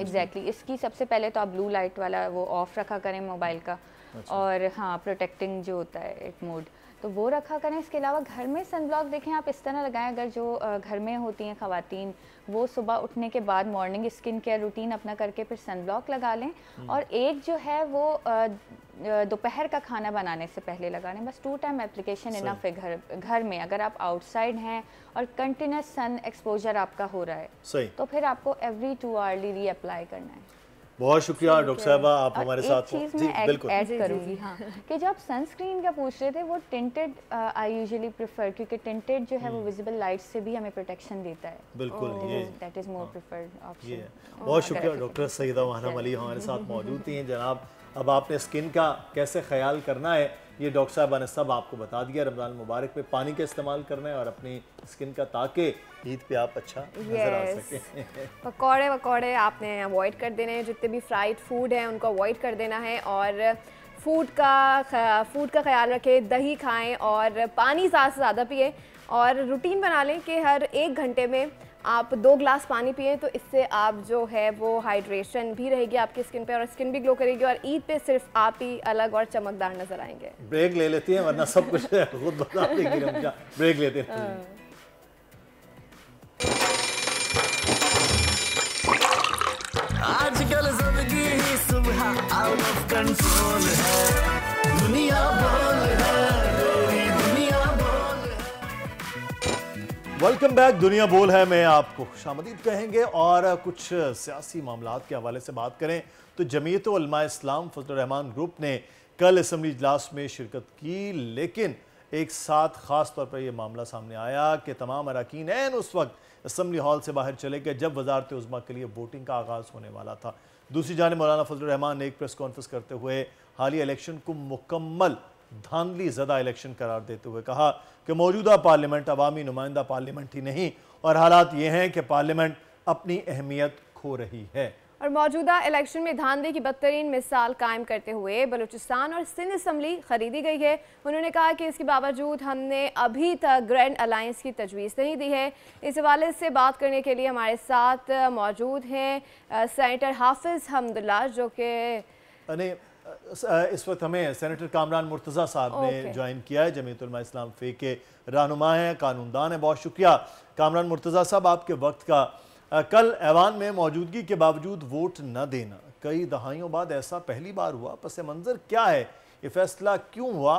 S3: एग्जैक्टली, इसकी सबसे पहले तो आप ब्लू लाइट वाला वो ऑफ रखा करें मोबाइल का। अच्छा। और हाँ, प्रोटेक्टिंग जो होता है एक मोड, तो वो रखा करें। इसके अलावा घर में सनब्लॉक देखें आप इस तरह लगाएं, अगर जो घर में होती हैं ख़वातीन, वो सुबह उठने के बाद मॉर्निंग स्किन केयर रूटीन अपना करके फिर सनब्लॉक लगा लें। और एक जो है वो दोपहर का खाना बनाने से पहले लगा लें। बस 2 टाइम एप्लीकेशन इनफ है घर में। अगर आप आउटसाइड हैं और कंटिन्यूस सन एक्सपोजर आपका हो रहा है तो फिर आपको एवरी 2 आवरली री अप्लाई करना है।
S1: बहुत शुक्रिया डॉक्टर साहबा, आप हमारे साथ।
S3: चीज़ मैं ऐड करूँगी, हाँ, कि जब सनस्क्रीन का पूछ रहे थे, वो टिंटेड आई यूजुअली प्रेफर, क्योंकि टिंटेड जो है वो विजिबल लाइट से भी हमें प्रोटेक्शन देता है।
S1: बिल्कुल, ये
S3: that is more preferred option.
S1: बहुत शुक्रिया डॉक्टर सईदा वाहनम अली हमारे साथ मौजूद थी। जनाब, अब आपने स्किन का कैसे ख्याल करना है ये डॉक्टर साहबा ने सब आपको बता दिया। रमज़ान मुबारक में पानी का इस्तेमाल करना है और अपनी स्किन का, ताकि ईद पे आप अच्छा नजर आ सकें।
S7: पकौड़े आपने अवॉइड कर देने हैं, जितने भी फ्राइड फूड हैं उनको अवॉइड कर देना है, और फूड का ख्याल रखें, दही खाएं और पानी ज़्यादा से ज़्यादा पिए। और रूटीन बना लें कि हर 1 घंटे में आप 2 ग्लास पानी पिए, तो इससे आप जो है वो हाइड्रेशन भी रहेगी आपकी स्किन पे और स्किन भी ग्लो करेगी, और ईद पे सिर्फ आप ही अलग और चमकदार नजर आएंगे।
S1: ब्रेक ले लेती हैं, वरना सब कुछ खुद बता देंगे। ब्रेक लेते हैं।
S6: आजकल सबकी ही सुबह आउट ऑफ कंट्रोल है, दुनिया बोल है, दुनिया बोल है।
S1: वेलकम बैक, दुनिया बोल है में आपको खुशामदीद कहेंगे। और कुछ सियासी मामलात के हवाले से बात करें तो जमीयत उलमा इस्लाम फजलुर रहमान ग्रुप ने कल असम्बली इजलास में शिरकत की, लेकिन एक साथ ख़ास तौर पर यह मामला सामने आया कि तमाम अरकान ऐन उस वक्त असम्बली हॉल से बाहर चले गए जब वजारत उज़्मा के लिए वोटिंग का आगाज़ होने वाला था। दूसरी जानिब मौलाना फजलुर रहमान ने एक प्रेस कॉन्फ्रेंस करते हुए हालिया इलेक्शन को मुकम्मल धांधली ज़दा इलेक्शन करार देते हुए कहा कि मौजूदा पार्लियामेंट अवामी नुमाइंदा पार्लियामेंट ही नहीं, और हालात ये हैं कि पार्लियामेंट अपनी अहमियत खो रही है।
S7: और मौजूदा इलेक्शन में धांधली की बदतरीन मिसाल कायम करते हुए बलूचिस्तान और सिंध असम्बली खरीदी गई है। उन्होंने कहा कि इसके बावजूद हमने अभी तक ग्रैंड अलायंस की तजवीज़ नहीं दी है। इस हवाले से बात करने के लिए हमारे साथ मौजूद हैं सेनेटर हाफिज़ हमदुल्ला, जो कि
S1: इस वक्त हमें सेनेटर कामरान मुर्तज़ा साहब ने ज्वाइन किया है, जमीयत उलमा इस्लाम फे के रहनुमा हैं, कानूनदान हैं। बहुत शुक्रिया कामरान मुर्तज़ा साहब आपके वक्त का। कल ऐवान में मौजूदगी के बावजूद वोट न देना कई दहाइयों बाद ऐसा पहली बार हुआ। पस मंज़र क्या है, ये फैसला क्यों हुआ?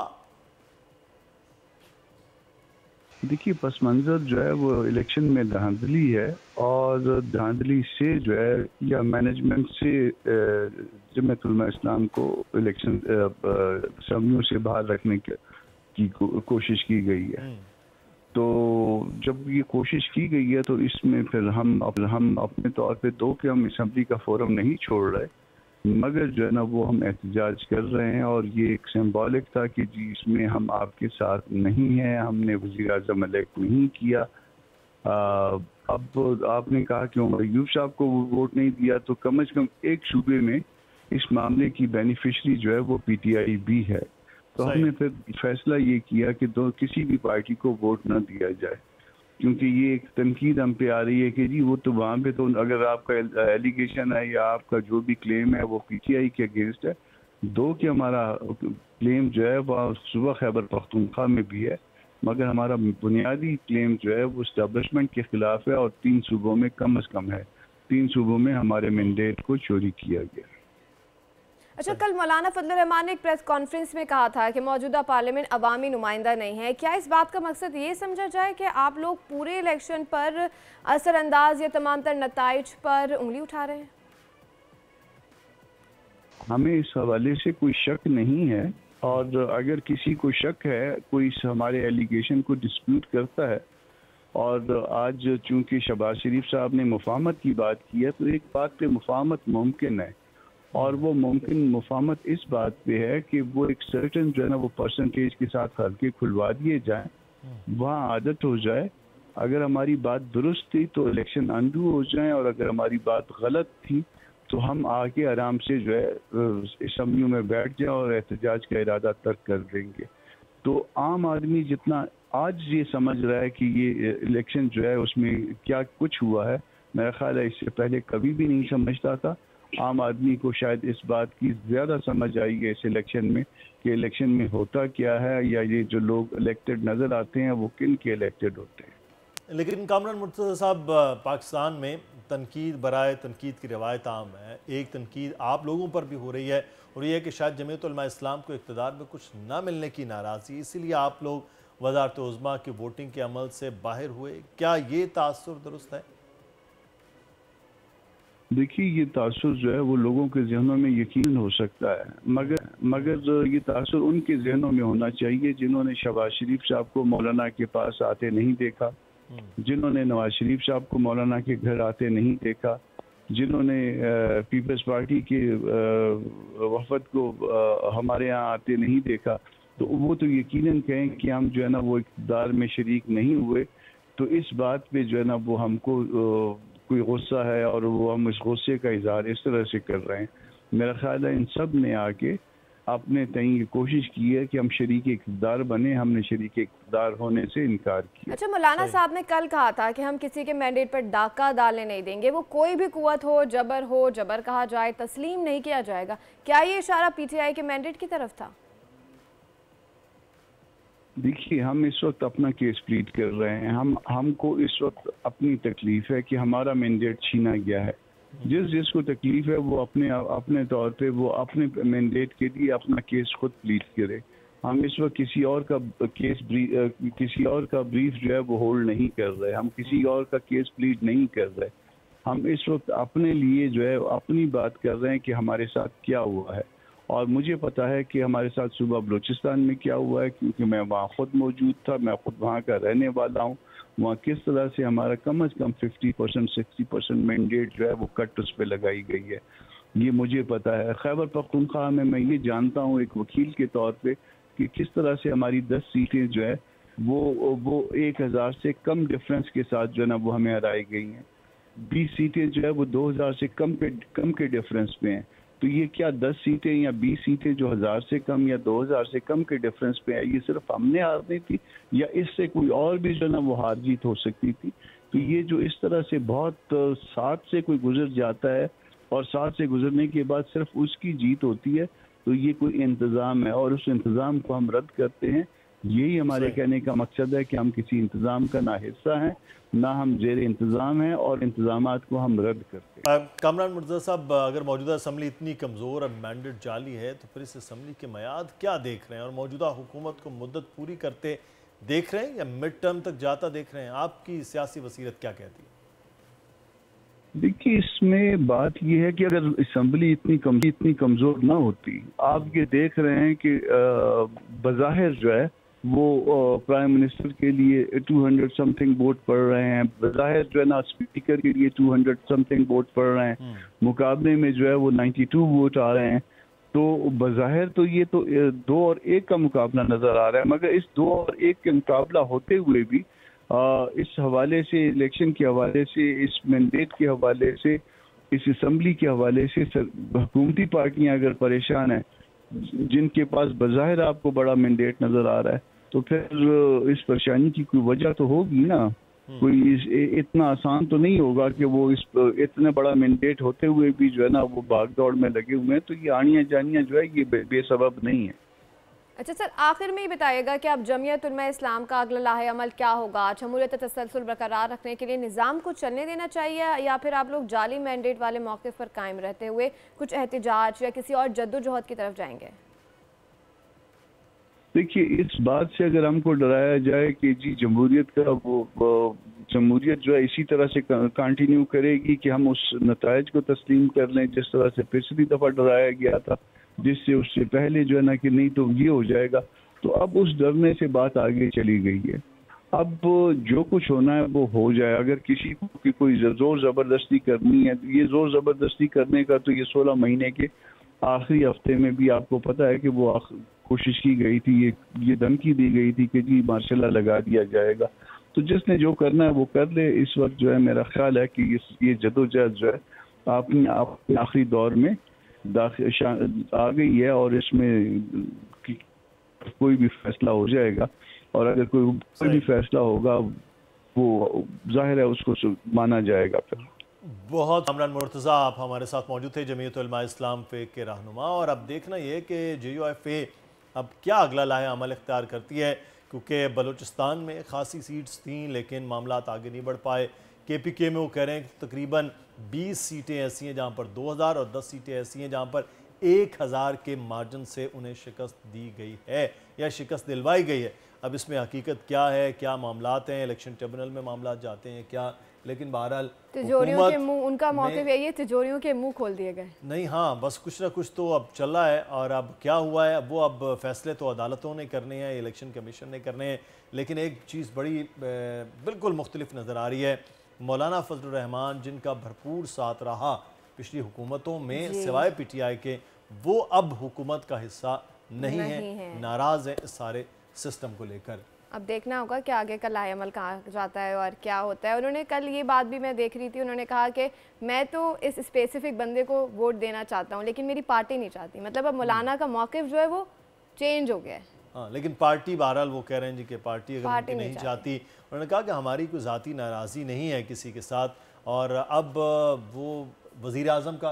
S11: देखिए, पस मंज़र जो है वो इलेक्शन में धांधली है, और धांधली से जो है या मैनेजमेंट से जमीयत उलमा इस्लाम को इलेक्शन असम्बलियों से बाहर रखने की कोशिश की गई है। तो जब ये कोशिश की गई है तो इसमें फिर हम अपने तौर पे दो कि हम असम्बली का फोरम नहीं छोड़ रहे, मगर जो है ना वो हम एहतजाज कर रहे हैं, और ये एक सिंबॉलिक था कि जी इसमें हम आपके साथ नहीं हैं, हमने वज़ीर आज़म इलेक्ट नहीं किया। अब आपने कहा कि उमर अय्यूब साहब को वोट नहीं दिया, तो कम से कम एक सूबे में इस मामले की बेनिफिशरी जो है वो PTI भी है। तो हमने फिर फैसला ये किया कि किसी भी पार्टी को वोट न दिया जाए, क्योंकि ये एक तनकीद हम पे आ रही है कि जी वो तो वहाँ पे तो अगर आपका एलिगेशन है या आपका जो भी क्लेम है वो PTI के अगेंस्ट है, दो कि हमारा क्लेम जो है वह सुबह खैबर पख्तूनख्वा में भी है, मगर हमारा बुनियादी क्लेम जो है वो इस्टेब्लिशमेंट के खिलाफ है, और 3 सूबों में कम अज़ कम है, 3 सूबों में हमारे मैंडेट को चोरी किया गया।
S7: अच्छा, कल मौलाना फजलुर रहमान ने एक प्रेस कॉन्फ्रेंस में कहा था कि मौजूदा पार्लियामेंट अवामी नुमाइंदा नहीं है। क्या इस बात का मकसद ये समझा जाए कि आप लोग पूरे इलेक्शन पर असरअंदाज या तमाम तर नताइज पर उंगली उठा रहे हैं?
S11: हमें इस हवाले से कोई शक नहीं है, और अगर किसी को शक है, कोई हमारे एलिगेशन को डिस्प्यूट करता है, और आज चूंकि शहबाज शरीफ साहब ने मुफाहमत की बात की है, तो एक बात पे मुफाहमत मुमकिन है, और वो मुमकिन मुफाहमत इस बात पे है कि वो एक सर्टन जो है ना वो परसेंटेज के साथ हल्के खुलवा दिए जाएं, वहाँ आदत हो जाए। अगर हमारी बात दुरुस्त थी तो इलेक्शन अंडू हो जाए, और अगर हमारी बात गलत थी तो हम आके आराम से जो है असम्बलियों में बैठ जाए और एहतजाज का इरादा तर्क कर देंगे। तो आम आदमी जितना आज ये समझ रहा है कि ये इलेक्शन जो है उसमें क्या कुछ हुआ है, मेरा ख्याल है इससे पहले कभी भी नहीं समझता था। आम आदमी को शायद इस बात की ज़्यादा समझ आई है इस इलेक्शन में कि इलेक्शन में होता क्या है, या ये जो लोग इलेक्टेड नज़र आते हैं वो किन के इलेक्टेड होते हैं।
S1: लेकिन कामरान मुर्तज़ा साहब, पाकिस्तान में तनकीद बराए तनकीद की रवायत आम है। एक तनकीद आप लोगों पर भी हो रही है, और ये है कि शायद जमीयत उलमा इस्लाम को इक़्तिदार में कुछ ना मिलने की नाराज़गी, इसीलिए आप लोग वज़ारत उज़्मा की वोटिंग के अमल से बाहर हुए। क्या ये तासुर दुरुस्त है?
S11: देखिए, ये तासुर जो है वो लोगों के जहनों में यकीन हो सकता है, मगर ये तासुर उनके जहनों में होना चाहिए जिन्होंने शहबाज शरीफ साहब को मौलाना के पास आते नहीं देखा, जिन्होंने नवाज शरीफ साहब को मौलाना के घर आते नहीं देखा, जिन्होंने पीपल्स पार्टी के वफद को हमारे यहाँ आते नहीं देखा, तो वो तो यकीनन कहें कि हम जो है ना वो इक़्तिदार में शरीक नहीं हुए। तो इस बात पे जो है ना वो हमको कोई गुस्सा है, और वो हम इस गुस्से का इजहार इस तरह से कर रहे हैं। मेरा ख्याल है इन सब ने आके अपने तय कोशिश की है कि हम शरीक इक़्तिदार बने, हमने शरीक इक़्तिदार होने से इनकार किया।
S7: अच्छा, मौलाना साहब ने कल कहा था कि हम किसी के मैंडेट पर डाका डालने नहीं देंगे, वो कोई भी कुव्वत हो, जबर कहा जाए, तस्लीम नहीं किया जाएगा। क्या ये इशारा पीटीआई के मैंडेट की तरफ था?
S11: देखिए, हम इस वक्त अपना केस प्लीड कर रहे हैं। हमको इस वक्त अपनी तकलीफ है कि हमारा मैंडेट छीना गया है। जिसको तकलीफ है वो अपने तौर पे वो अपने मैंडेट के लिए अपना केस खुद प्लीड करे। हम इस वक्त किसी और का ब्रीफ जो है वो होल्ड नहीं कर रहे, हम किसी और का केस प्लीड नहीं कर रहे। हम इस वक्त अपने लिए जो है अपनी बात कर रहे हैं कि हमारे साथ क्या हुआ है। और मुझे पता है कि हमारे साथ सूबा बलूचिस्तान में क्या हुआ है, क्योंकि मैं वहाँ खुद मौजूद था, मैं खुद वहाँ का रहने वाला हूँ। वहाँ किस तरह से हमारा कम से कम 50% 60% मैंडेट जो है वो कट उस पर लगाई गई है, ये मुझे पता है। खैबर पख्तूनख्वा में मैं ये जानता हूँ एक वकील के तौर पे कि किस तरह से हमारी 10 सीटें जो है वो 1000 से कम डिफरेंस के साथ जो है ना वो हमें हराई गई हैं। 20 सीटें जो है वो 2000 से कम के डिफरेंस पे हैं। तो ये क्या 10 सीटें या 20 सीटें जो 1000 से कम या 2000 से कम के डिफरेंस पे है, ये सिर्फ हमने हारनी थी या इससे कोई और भी जो ना वो हार जीत हो सकती थी? तो ये जो इस तरह से बहुत साथ से कोई गुजर जाता है और साथ से गुजरने के बाद सिर्फ उसकी जीत होती है, तो ये कोई इंतज़ाम है और उस इंतज़ाम को हम रद्द करते हैं। यही हमारे कहने का मकसद है कि हम किसी इंतज़ाम का ना हिस्सा हैं ना हम जेर इंतज़ाम हैं और इंतज़ामात को हम रद्द करते हैं।
S1: कामरान मुर्तज़ा साहब, अगर मौजूदा असम्बली इतनी कमज़ोर और मैंडेट जाली है तो फिर इस असम्बली के मयाद क्या देख रहे हैं, और मौजूदा हुकूमत को मुद्दत पूरी करते देख रहे हैं या मिड टर्म तक जाता देख रहे हैं? आपकी सियासी वसीरत क्या कहती है?
S11: देखिए, इसमें बात यह है कि अगर असम्बली इतनी कमज़ोर ना होती, आप ये देख रहे हैं कि बज़ाहिर जो है वो प्राइम मिनिस्टर के लिए 200 समथिंग वोट पड़ रहे हैं, बज़ाहिर जो है ना स्पीकर के लिए 200 समथिंग वोट पड़ रहे हैं, मुकाबले में जो है वो 92 वोट आ रहे हैं। तो बज़ाहिर तो ये तो 2 और 1 का मुकाबला नज़र आ रहा है, मगर इस 2 और 1 के मुकाबला होते हुए भी इस हवाले से, इलेक्शन के हवाले से, इस मैंडेट के हवाले से, इस असम्बली के हवाले से हुकूमती पार्टियां अगर परेशान हैं, जिनके पास बज़ाहिर आपको बड़ा मैंडेट नज़र आ रहा है, तो फिर इस परेशानी की कोई वजह तो होगी ना। कोई इतना आसान तो नहीं होगा कि वो इस इतने बड़ा मैंडेट होते हुए भी जो है ना वो भाग दौड़ में लगे हुए हैं। तो ये आनियाँ जानियाँ जो है ये बेसबब नहीं है।
S7: अच्छा सर, आखिर में ही बताइएगा कि अब जमीयत उलमा इस्लाम का अगला लाहे अमल क्या होगा? जमहूरियत तसलसल बरकरार रखने के लिए निज़ाम को चलने देना चाहिए या फिर आप लोग जाली मैंडेट वाले मौक़िफ़ पर कायम रहते हुए कुछ एहतिजाज या किसी और जद्दोजहद की तरफ जाएंगे?
S11: देखिए, इस बात से अगर हमको डराया जाए कि जी जमहूरियत का वो जमहूरियत जो है इसी तरह से कंटिन्यू करेगी कि हम उस नताइज को तस्लीम कर लें जिस तरह से पिछली दफ़ा डराया गया था, जिससे उससे पहले जो है ना कि नहीं तो ये हो जाएगा। तो अब उस डरने से बात आगे चली गई है। अब जो कुछ होना है वो हो जाए। अगर किसी को की कोई जोर ज़बरदस्ती करनी है, ये जोर ज़बरदस्ती करने का तो ये 16 महीने के आखिरी हफ्ते में भी आपको पता है कि वो कोशिश की गई थी, ये धमकी दी गई थी कि जी मार्शल लगा दिया जाएगा। तो जिसने जो करना है वो कर ले। इस वक्त जो है मेरा ख्याल है कि ये जदोजहद जो है अपने आखिरी दौर में आ गई है और इसमें कोई भी फैसला हो जाएगा। और अगर कोई भी फैसला होगा वो जाहिर है उसको माना जाएगा। फिर
S1: बहुत कामरान मुर्तज़ा आप हमारे साथ मौजूद थे, जमीयत उलमा इस्लाम फ़ेक के रहनुमा। और अब देखना ये कि JUIF अब क्या अगला लाहे अमल इख्तियार करती है, क्योंकि बलूचिस्तान में खासी सीट्स थीं लेकिन मामला आगे नहीं बढ़ पाए। KPK में वो कह रहे हैं कि तकरीबन 20 सीटें ऐसी हैं जहाँ पर 2000 और 10 सीटें ऐसी हैं जहाँ पर 1000 के मार्जिन से उन्हें शिकस्त दी गई है या शिकस्त दिलवाई गई है। अब इसमें हकीकत क्या है, क्या मामलात हैं, इलेक्शन ट्रिब्यूनल में मामलात जाते हैं क्या, लेकिन बहरहाल
S7: तिजोरियों के मुंह, उनका मौक़िफ़ यही है, तिजोरियों के मुंह खोल दिए गए।
S1: नहीं, हाँ, बस कुछ ना कुछ तो अब चल रहा है। और अब क्या हुआ है वो अब फैसले तो अदालतों ने करने हैं, इलेक्शन कमीशन ने करने हैं। लेकिन एक चीज़ बड़ी बिल्कुल मुख्तलिफ नज़र आ रही है। मौलाना फजलुर रहमान जिनका भरपूर साथ रहा पिछली हुकूमतों में सिवाय PTI के, वो अब हुकूमत का हिस्सा नहीं है, नाराज़ है इस सारे सिस्टम को लेकर।
S7: अब देखना होगा कि आगे का लाएअमल कहाँ जाता है और क्या होता है। उन्होंने कल ये बात भी मैं देख रही थी, उन्होंने कहा कि मैं तो इस स्पेसिफिक बंदे को वोट देना चाहता हूँ लेकिन मेरी पार्टी नहीं चाहती। मतलब अब मौलाना का मौक़िफ़ जो है वो चेंज हो गया है।
S1: हाँ, लेकिन पार्टी बहरहाल वो कह रहे हैं जी कि पार्टी अगर नहीं चाहती, उन्होंने कहा कि हमारी कोई ज़ाती नाराज़गी नहीं है किसी के साथ। और अब वो वज़ीर आज़म का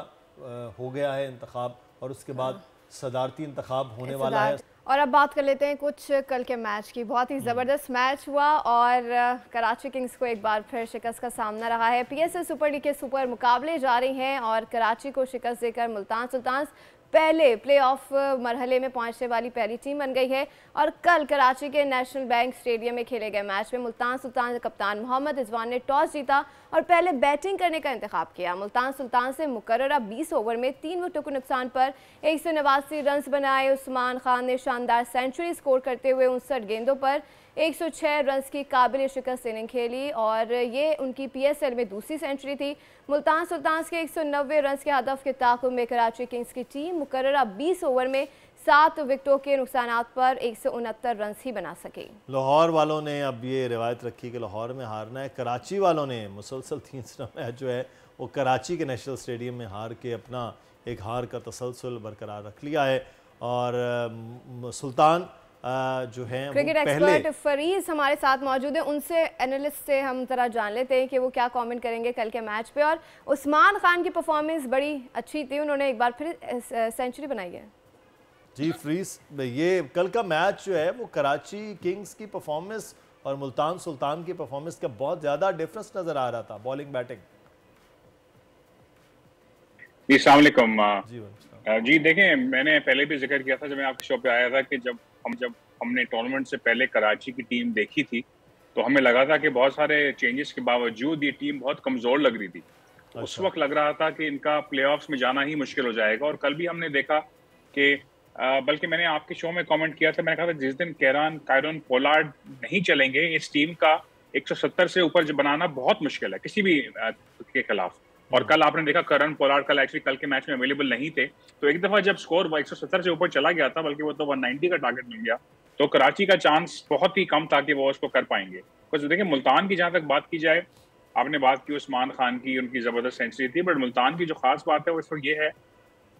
S1: हो गया है इंतखाब और उसके बाद सदारती इंतखाब होने वाला है।
S7: और अब बात कर लेते हैं कुछ कल के मैच की। बहुत ही ज़बरदस्त मैच हुआ और कराची किंग्स को एक बार फिर शिकस्त का सामना रहा है। PSL सुपर लीग के सुपर मुकाबले जारी हैं और कराची को शिकस्त देकर मुल्तान सुल्तान्स पहले प्लेऑफ मरहले में पहुंचने वाली पहली टीम बन गई है। और कल कराची के नेशनल बैंक स्टेडियम में खेले गए मैच में मुल्तान सुल्तान के कप्तान मोहम्मद रिजवान ने टॉस जीता और पहले बैटिंग करने का इंतखाब किया। मुल्तान सुल्तान से मुकर्ररा 20 ओवर में 3 विकेटों के नुकसान पर 189 रन बनाए। उस्मान खान ने शानदार सेंचुरी स्कोर करते हुए 59 गेंदों पर 106 रन की काबिल शिकस्त इनिंग खेली और ये उनकी PSL में दूसरी सेंचुरी थी। मुल्तान सुल्तान के 190 रन के हदफ के ताक़ुब में कराची किंग्स की टीम मुकर्ररा 20 ओवर में 7 विकेटों के नुकसान पर 169 रन ही बना सके।
S1: लाहौर वालों ने अब ये रिवायत रखी कि लाहौर में हारना है। कराची वालों ने मुसलसल 3 मैच जो है वो कराची के नेशनल स्टेडियम में हार के अपना एक हार का तसलसल बरकरार रख लिया है। और सुल्तान जो हैं
S7: क्रिकेट एक्सपर्ट फरीज हमारे साथ मौजूद है, उनसे एनालिस्ट से हम जरा जान लेते हैं कि वो क्या कमेंट करेंगे कल के मैच पे। और उस्मान खान की परफॉर्मेंस बड़ी अच्छी थी, उन्होंने एक बार फिर सेंचुरी बनाई है।
S1: जी फ्रीज, ये कल का मैच जो है वो कराची किंग्स की परफॉर्मेंस और मुल्तान सुल्तान की परफॉर्मेंस का बहुत ज़्यादा डिफरेंस नज़र आ रहा था, बॉलिंग बैटिंग।
S4: जी अस्सलाम वालेकुम। जी देखें, मैंने पहले भी जिक्र किया था जब मैं आपके शो पे आया था कि जब हमने टूर्नामेंट से पहले कराची की टीम देखी थी तो हमें लगा था कि बहुत सारे चेंजेस के बावजूद ये टीम बहुत कमज़ोर लग रही थी। उस वक्त लग रहा था कि इनका प्लेऑफ्स में जाना ही मुश्किल हो जाएगा। और कल भी हमने देखा कि बल्कि मैंने आपके शो में कमेंट किया था, मैंने कहा था जिस दिन कायरन पोलार्ड नहीं चलेंगे इस टीम का 170 से ऊपर बनाना बहुत मुश्किल है किसी भी के खिलाफ। और कल आपने देखा कायरन पोलार्ड कल कल के मैच में अवेलेबल नहीं थे, तो एक दफा जब स्कोर 170 से ऊपर चला गया था, बल्कि वो तो 190 का टारगेट मिल गया, तो कराची का चांस बहुत ही कम था कि वो उसको कर पाएंगे। कुछ देखिए मुल्तान की जहाँ तक बात की जाए, आपने बात की उस्मान खान की, उनकी जबरदस्त सेंचुरी थी, बट मुल्तान की जो खास बात है वो इस वक्त ये है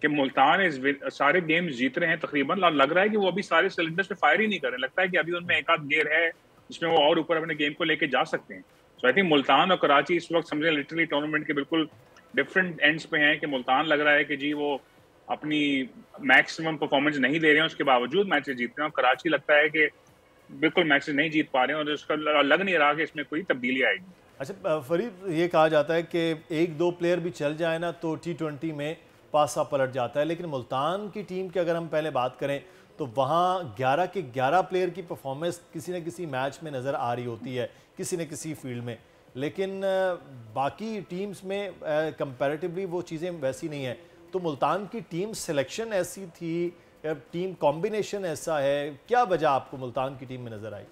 S4: कि मुल्तान सारे गेम्स जीत रहे हैं तकरीबन। लग रहा है कि वो अभी सारे सिलेंडर्स पे फायर ही नहीं कर रहे, लगता है कि अभी उनमें एक आध गेयर है जिसमें वो और ऊपर अपने गेम को लेके जा सकते हैं। सो आई थिंक मुल्तान और कराची इस वक्त समझे लिटरली टूर्नामेंट के बिल्कुल डिफरेंट एंड्स पे हैं कि मुल्तान लग रहा है कि जी वो अपनी मैक्सिमम परफॉर्मेंस नहीं दे रहे हैं, उसके बावजूद मैचेस जीत रहे हैं। और कराची लगता है कि बिल्कुल मैचेस नहीं जीत पा रहे हैं और उसका लग नहीं रहा कि इसमें कोई तब्दीली आएगी।
S1: अच्छा फरीद, ये कहा जाता है कि 1-2 प्लेयर भी चल जाए ना तो T20 में पासा पलट जाता है, लेकिन मुल्तान की टीम की अगर हम पहले बात करें तो वहाँ 11 के 11 प्लेयर की परफॉर्मेंस किसी न किसी मैच में नज़र आ रही होती है, किसी न किसी फील्ड में। लेकिन बाकी टीम्स में कंपैरेटिवली वो चीज़ें वैसी नहीं है। तो मुल्तान की टीम सिलेक्शन ऐसी थी या टीम कॉम्बिनेशन ऐसा है, क्या वजह आपको मुल्तान की टीम में नजर आई?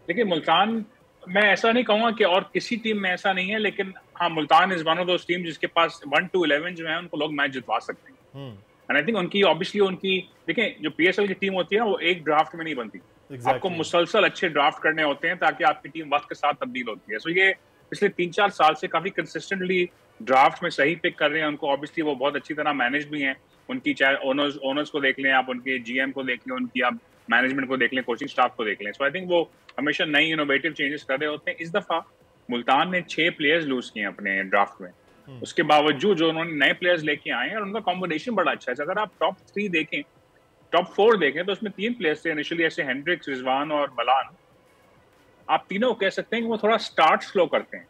S4: देखिए मुल्तान, मैं ऐसा नहीं कहूंगा कि और किसी टीम में ऐसा नहीं है, लेकिन हाँ Multan is one of those team जिसके पास 1 to 11 जो है उनको लोग मैच जितवा सकते हैं। एंड आई थिंक उनकी ऑब्वियसली उनकी देखें जो पीएसएल की टीम होती है ना वो एक ड्राफ्ट में नहीं बनती। आपको मुसलसल अच्छे ड्राफ्ट करने होते हैं ताकि आपकी टीम वक्त के साथ तब्दील होती है। सो ये पिछले 3-4 साल से काफी कंसिस्टेंटली ड्राफ्ट में सही पिक कर रहे हैं उनको। ऑब्वियसली वो बहुत अच्छी तरह मैनेज भी हैं। उनकी चाहे ओनर्स को देख लें आप, उनके जीएम को देख लें, उनकी आप मैनेजमेंट को देख लें, कोचिंग स्टाफ को देख लें। सो आई थिंक वो हमेशा नई इनोवेटिव चेंजेस कर रहे होते हैं। इस दफा मुल्तान ने 6 प्लेयर्स लूज किए अपने ड्राफ्ट में। उसके बावजूद जो उन्होंने नए प्लेयर्स लेके आए हैं और उनका कॉम्बिनेशन बड़ा अच्छा है। अगर आप टॉप 3 देखें, टॉप 4 देखें तो उसमें 3 प्लेयर्स थे इनिशियली, ऐसे हेंड्रिक्स, रिजवान और मलान। आप तीनों कह सकते हैं कि वो थोड़ा स्टार्ट स्लो करते हैं,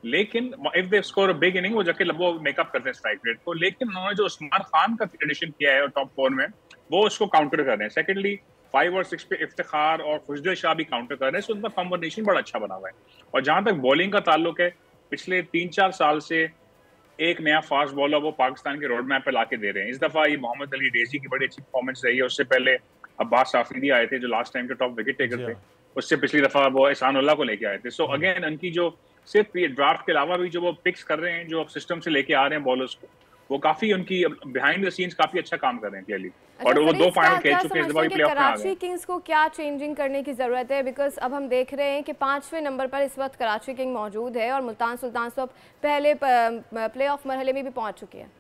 S4: लेकिन if they score a big inning वो जाके वो मेकअप करते हैं स्ट्राइक रेट को। लेकिन उन्होंने जो उस्मान खान का एडिशन किया है टॉप 4 में वो उसको काउंटर कर रहे हैं। सेकेंडली 5 और 6 पे इफ्तिखार और खुशदिल शाह भी काउंटर कर रहे हैं। सो उनका कॉम्बिनेशन बड़ा अच्छा बना हुआ है। और जहां तक बॉलिंग का ताल्लुक है, पिछले 3-4 साल से एक नया फास्ट बॉलर वो पाकिस्तान के रोड मैप पे लाके दे रहे हैं। इस दफा ये मोहम्मद अली डेजी की बड़ी अच्छी परफॉर्मेंस रही है। उससे पहले अब्बास आफरीदी आए थे जो लास्ट टाइम के टॉप विकेट टेकर थे। उससे पिछली दफा वो एहसानुल्लाह को लेके आए थे। सो अगेन उनकी जो सिर्फ ये ड्राफ्ट के अलावा भी जो वो पिक्स कर रहे हैं, जो सिस्टम से लेके आ रहे हैं बॉलर्स को, वो काफी उनकी बिहाइंड द सीन्स काफी अच्छा काम कर रहे हैं क्लियरली। और वो 2 फाइनल खेल चुके हैं इस दफा भी प्लेऑफ में आ गए।
S7: कराची किंग्स को क्या चेंजिंग करने की जरूरत है? बिकॉज अब हम देख रहे हैं कि 5वें नंबर पर इस वक्त कराची किंग मौजूद है और मुल्तान सुल्तान तो अब पहले प्लेऑफ मरहले में भी पहुंच चुकी है।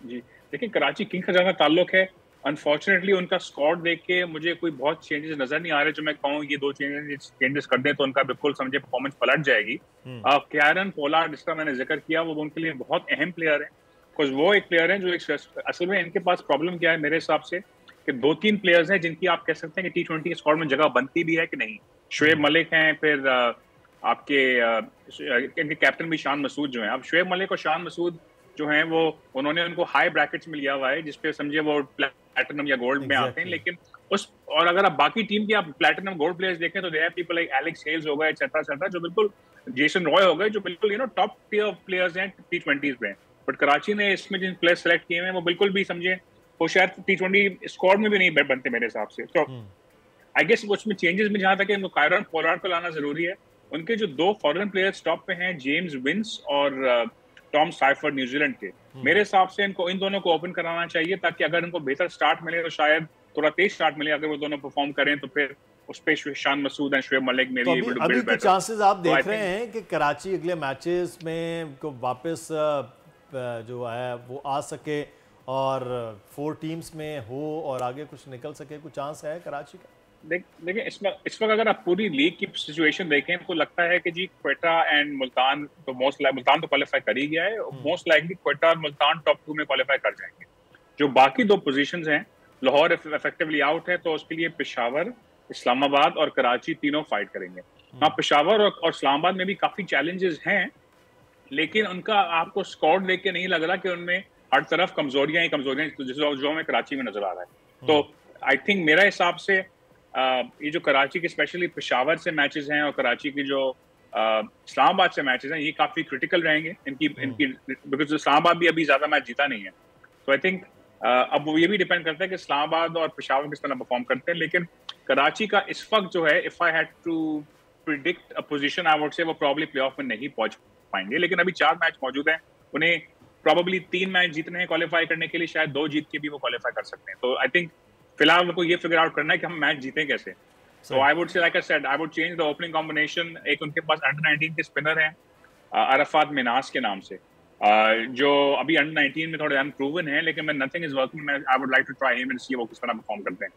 S4: जी देखिए, कराची किंग का जहाँ ताल्लुक है, अनफॉर्चुनेटली उनका स्क्वाड देख के मुझे कोई बहुत चेंजेस नजर नहीं आ रहे जो मैं कहूँ ये 2 चेंजेस कर दें तो उनका बिल्कुल समझे परफॉर्मेंस पलट जाएगी। कैरन पोलार्ड जिसका मैंने जिक्र किया वो उनके लिए बहुत अहम प्लेयर है। बिकॉज वो एक प्लेयर है जो असल में इनके पास प्रॉब्लम क्या है मेरे हिसाब से कि 2-3 प्लेयर्स हैं जिनकी आप कह सकते हैं कि T20 स्क्वाड में जगह बनती भी है कि नहीं। शुएब मलिक हैं, फिर आपके इनके कैप्टन भी शान मसूद जो हैं। अब शुएब मलिक और शान मसूद जो हैं वो उन्होंने उनको हाई ब्रैकेट्स में लिया हुआ है जिसपे समझे वो प्लैटिनम या गोल्ड में आते हैं। लेकिन उस और अगर आप बाकी टीम की आप प्लैटिनम गोल्ड प्लेयर्स देखें तो there people like Alex Hales हो गए, एक्सेट्रा जो बिल्कुल जेसन रॉय हो गए जो बिल्कुल टॉप टियर प्लेयर्स हैं T20s में। बट कराची ने इसमें जिन प्लेयर्स सेलेक्ट किए हैं वो बिल्कुल भी समझे वो शायद T20 स्क्वाड में भी नहीं बनते मेरे हिसाब से। तो आई गेस उसमें चेंजेस में जहां तक है कैरन पोलार्ड को लाना जरूरी है। उनके जो 2 फॉरेन प्लेयर्स टॉप पे हैं, जेम्स विंस और टॉम साइफर्ड न्यूजीलैंड के, मेरे हिसाब से इनको इन दोनों को ओपन कराना चाहिए ताकि अगर इनको बेहतर स्टार्ट मिले तो शायद थोड़ा तेज स्टार्ट मिले। अगर वो दोनों परफॉर्म करें तो फिर उस पे शान मसूद एंड शुएब मलिक में भी
S1: अभी कुछ चांसेस आप देख रहे हैं कि कराची अगले मैचेस में को वापस जो है वो आ सके और 4 टीम्स में हो और आगे कुछ निकल सके, कुछ चांस है कराची का?
S4: देखिए इस वक्त अगर आप पूरी लीग की सिचुएशन देखें तो लगता है कि जी क्वेटा एंड मुल्तान तो मुल्तान तो क्वालिफाई कर ही गया है। मोस्ट लाइकली क्वेटा और मुल्तान टॉप 2 में क्वालिफाई कर जाएंगे। जो बाकी 2 पोजीशंस हैं, लाहौर इफेक्टिवली आउट है तो उसके लिए पेशावर, इस्लामाबाद और कराची तीनों फाइट करेंगे। हाँ, पेशावर और इस्लामाबाद में भी काफी चैलेंजेस हैं, लेकिन उनका आपको स्क्वाड देख के नहीं लग रहा कि उनमें हर तरफ कमजोरियां ही कमजोरियां जो हमें कराची में नजर आ रहा है। तो आई थिंक मेरा हिसाब से ये जो कराची के स्पेशली पेशावर से मैचेस हैं और कराची की जो इस्लामाबाद से मैचेस हैं ये काफी क्रिटिकल रहेंगे इनकी बिकॉज इस्लामाबाद भी अभी ज्यादा मैच जीता नहीं है। तो आई थिंक अब वो ये भी डिपेंड करता है कि इस्लामाबाद और पेशावर किस तरह परफॉर्म करते हैं। लेकिन कराची का इस वक्त जो है, if I had to predict a position, I would say वो प्रॉब्ली प्लेऑफ में नहीं पहुंच पाएंगे। लेकिन अभी 4 मैच मौजूद हैं, उन्हें प्रॉब्ली 3 मैच जीतने हैं क्वालिफाई करने के लिए, शायद 2 जीत के भी वो क्वालिफाई कर सकते हैं। तो आई थिंक फिलहाल उनको ये फिगर आउट करना है कि हम मैच जीतें कैसे। So I would say like I said, I would change the opening combination. एक उनके पास अंडर 19 के स्पिनर हैं अरफात मिनास के नाम से, जो अभी अंडर 19 में थोड़े अनप्रूवन है, लेकिन मैं nothing is working, I would like to try him and see वो किस तरह परफॉर्म करते हैं।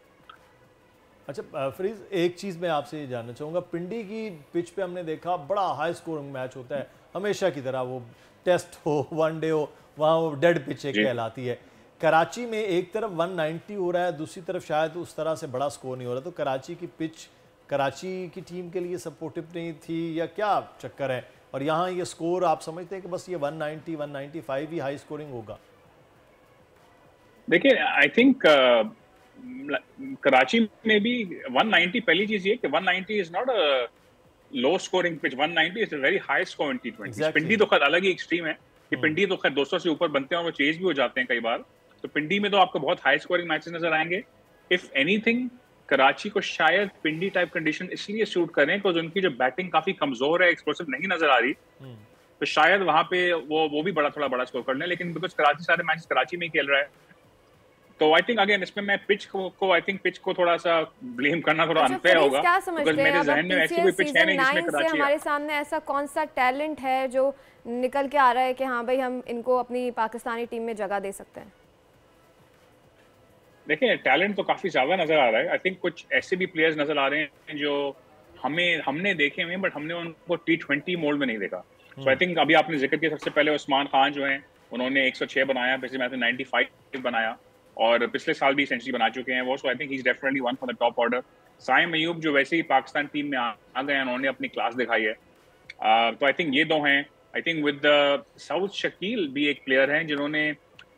S1: अच्छा फरीज, एक चीज़ मैं आपसे जानना चाहूँगा, पिंडी की पिच पे हमने देखा बड़ा हाई स्कोरिंग मैच होता है हमेशा की तरह, वो टेस्ट हो, वनडे हो, वहाँ वो डेड पिच कहलाती है। कराची में एक तरफ 190 हो रहा है, दूसरी तरफ शायद उस तरह से बड़ा स्कोर नहीं हो रहा। तो कराची की पिच कराची की टीम के लिए सपोर्टिव नहीं थी या क्या चक्कर है? और यहाँ ये स्कोर आप समझते हैं कि बस ये 190 195 ही हाई स्कोरिंग होगा?
S4: देखिए आई थिंक कराची में भी 190, पहली चीज ये कि 190 is not a low scoring pitch, 190 is a very high score in T20। पिंडी तो खैर अलग ही एक्सट्रीम है, कि पिंडी तो खैर 200 से ऊपर बनते हैं और वो चेज भी हो जाते हैं कई बार, तो पिंडी में तो आपको बहुत हाई स्कोरिंग मैचेस नजर आएंगे। इफ एनीथिंग कराची को शायद पिंडी टाइप कंडीशन इसलिए सूट करें बिकॉज उनकी जो बैटिंग काफी कमजोर है, एक्सप्लोसिव नहीं नजर आ रही, तो शायद वहां पे वो भी थोड़ा बड़ा स्कोर कर लें। लेकिन बिकॉज कराची सारे मैचेस कराची में ही खेल रहा है, तो आई थिंक अगेन इसमें मैं पिच को थोड़ा सा ब्लेम करना थोड़ा अनफेयर होगा।
S7: क्या समझते हैं
S4: मेरे जहन में ऐसी कोई पिच है नहीं जिसमें कराची
S7: हमारे सामने ऐसा कौन सा टैलेंट है जो निकल के आ रहा है कि हाँ भाई हम इनको अपनी पाकिस्तानी टीम में जगह दे सकते हैं?
S4: देखिए टैलेंट तो काफी ज्यादा नजर आ रहा है। आई थिंक कुछ ऐसे भी प्लेयर्स नजर आ रहे हैं जो हमने देखे हुए, बट हमने उनको T20 मोड में नहीं देखा। सो आई थिंक अभी आपने जिक्र किया सबसे पहले उस्मान खान जो हैं, उन्होंने 106 बनाया, पिछले मैच में 95 बनाया और पिछले साल भी सेंचुरी बना चुके हैं वो। So I think he is definitely one for the top order. Saim Ayub जो वैसे ही पाकिस्तान टीम में आ गए हैं, उन्होंने अपनी क्लास दिखाई है। तो आई थिंक ये दो हैं। I think with south Shakeel भी एक प्लेयर हैं जिन्होंने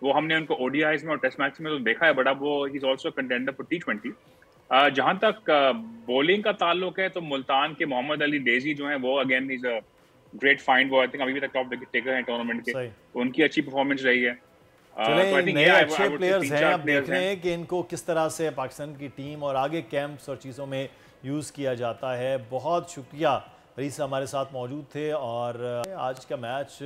S4: वो हमने उनको ओडीआईज में और टेस्ट मैच में तो देखा है, बट अब वो he is also contender for T20। जहां तक बॉलिंग का ताल्लुक है तो मुल्तान के मोहम्मद अली डेजी जो है वो again is a great find. वो आई थिंक अभी तक टॉप विकेट टेकर हैं टूर्नामेंट के, उनकी अच्छी परफॉर्मेंस रही है।
S1: नए अच्छे प्लेयर्स हैं, अब देख रहे हैं कि इनको किस तरह से पाकिस्तान की टीम और आगे कैंप्स और चीज़ों में यूज़ किया जाता है। बहुत शुक्रिया, फरीद साहब हमारे साथ मौजूद थे और आज का मैच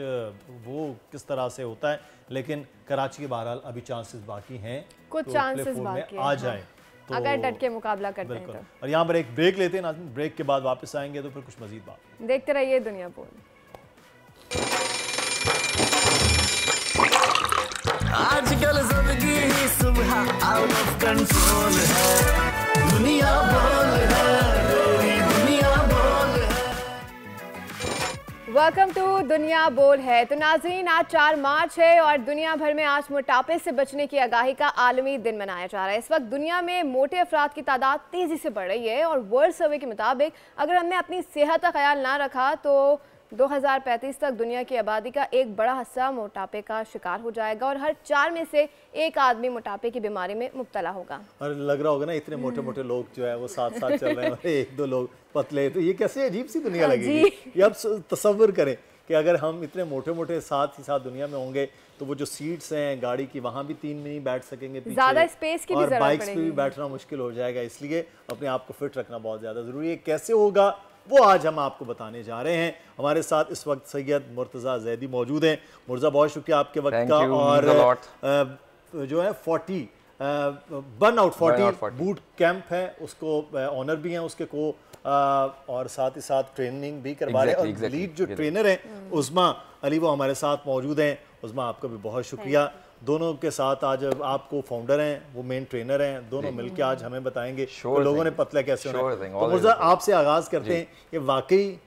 S1: वो किस तरह से होता है, लेकिन कराची के बहरहाल अभी चांसेस बाकी हैं,
S7: कुछ चांसेस बाकी
S1: आ जाए तो
S7: अगर डट के मुकाबला करते हैं तो।
S1: और यहाँ पर एक ब्रेक लेते हैं ना, ब्रेक के बाद वापस आएंगे तो फिर कुछ मजीद बात
S7: देखते रहिए दुनिया बोल।
S6: आजकल जिंदगी ही सुबह आउट ऑफ कंट्रोल है, दुनिया बोल है, दुनिया बोल है।
S7: वेलकम टू दुनिया बोल है। तो नाज़रीन, आज 4 मार्च है और दुनिया भर में आज मोटापे से बचने की आगाही का आलमी दिन मनाया जा रहा है। इस वक्त दुनिया में मोटे अफराद की तादाद तेज़ी से बढ़ रही है और वर्ल्ड सर्वे के मुताबिक अगर हमने अपनी सेहत का ख्याल ना रखा तो 2035 तक दुनिया की आबादी का एक बड़ा हिस्सा मोटापे का शिकार हो जाएगा और हर 4 में से एक आदमी मोटापे की बीमारी में मुब्तला होगा।
S1: और लग रहा होगा ना इतने मोटे मोटे लोग जो है वो साथ साथ चल रहे हैं, एक दो लोग पतले, तो ये कैसे अजीब सी दुनिया लगेगी। ये आप तसव्वुर करें कि अगर हम इतने मोटे मोटे साथ ही साथ दुनिया में होंगे तो वो जो सीट्स हैं गाड़ी की वहाँ भी 3 नहीं बैठ सकेंगे पीछे,
S7: ज़्यादा स्पेस की भी
S1: और
S7: ज़रूरत
S1: बाइक्स पे भी बैठना मुश्किल हो जाएगा। इसलिए अपने आप को फिट रखना बहुत ज़्यादा ज़रूरी है। कैसे होगा वो आज हम आपको बताने जा रहे हैं। हमारे साथ इस वक्त सैयद मुर्तज़ा ज़ैदी मौजूद हैं। मुर्तज़ा, बहुत शुक्रिया आपके वक्त का। और जो है 40 बर्नआउट 40 बूट कैंप है, उसको ऑनर भी हैं उसके को, और साथ ही साथ ट्रेनिंग भी करवा रहे हैं। और लीड जो ट्रेनर हैं उस्मा अली वो हमारे साथ मौजूद हैं। उस्मा, आपका भी बहुत शुक्रिया। दोनों के साथ आज आपको फाउंडर हैं, वो मेन ट्रेनर हैं, दोनों मिलकर आज हमें बताएंगे तो लोगों ने पतला कैसे होना है। तो मुर्तज़ा, आपसे आगाज़ करते हैं कि वाकई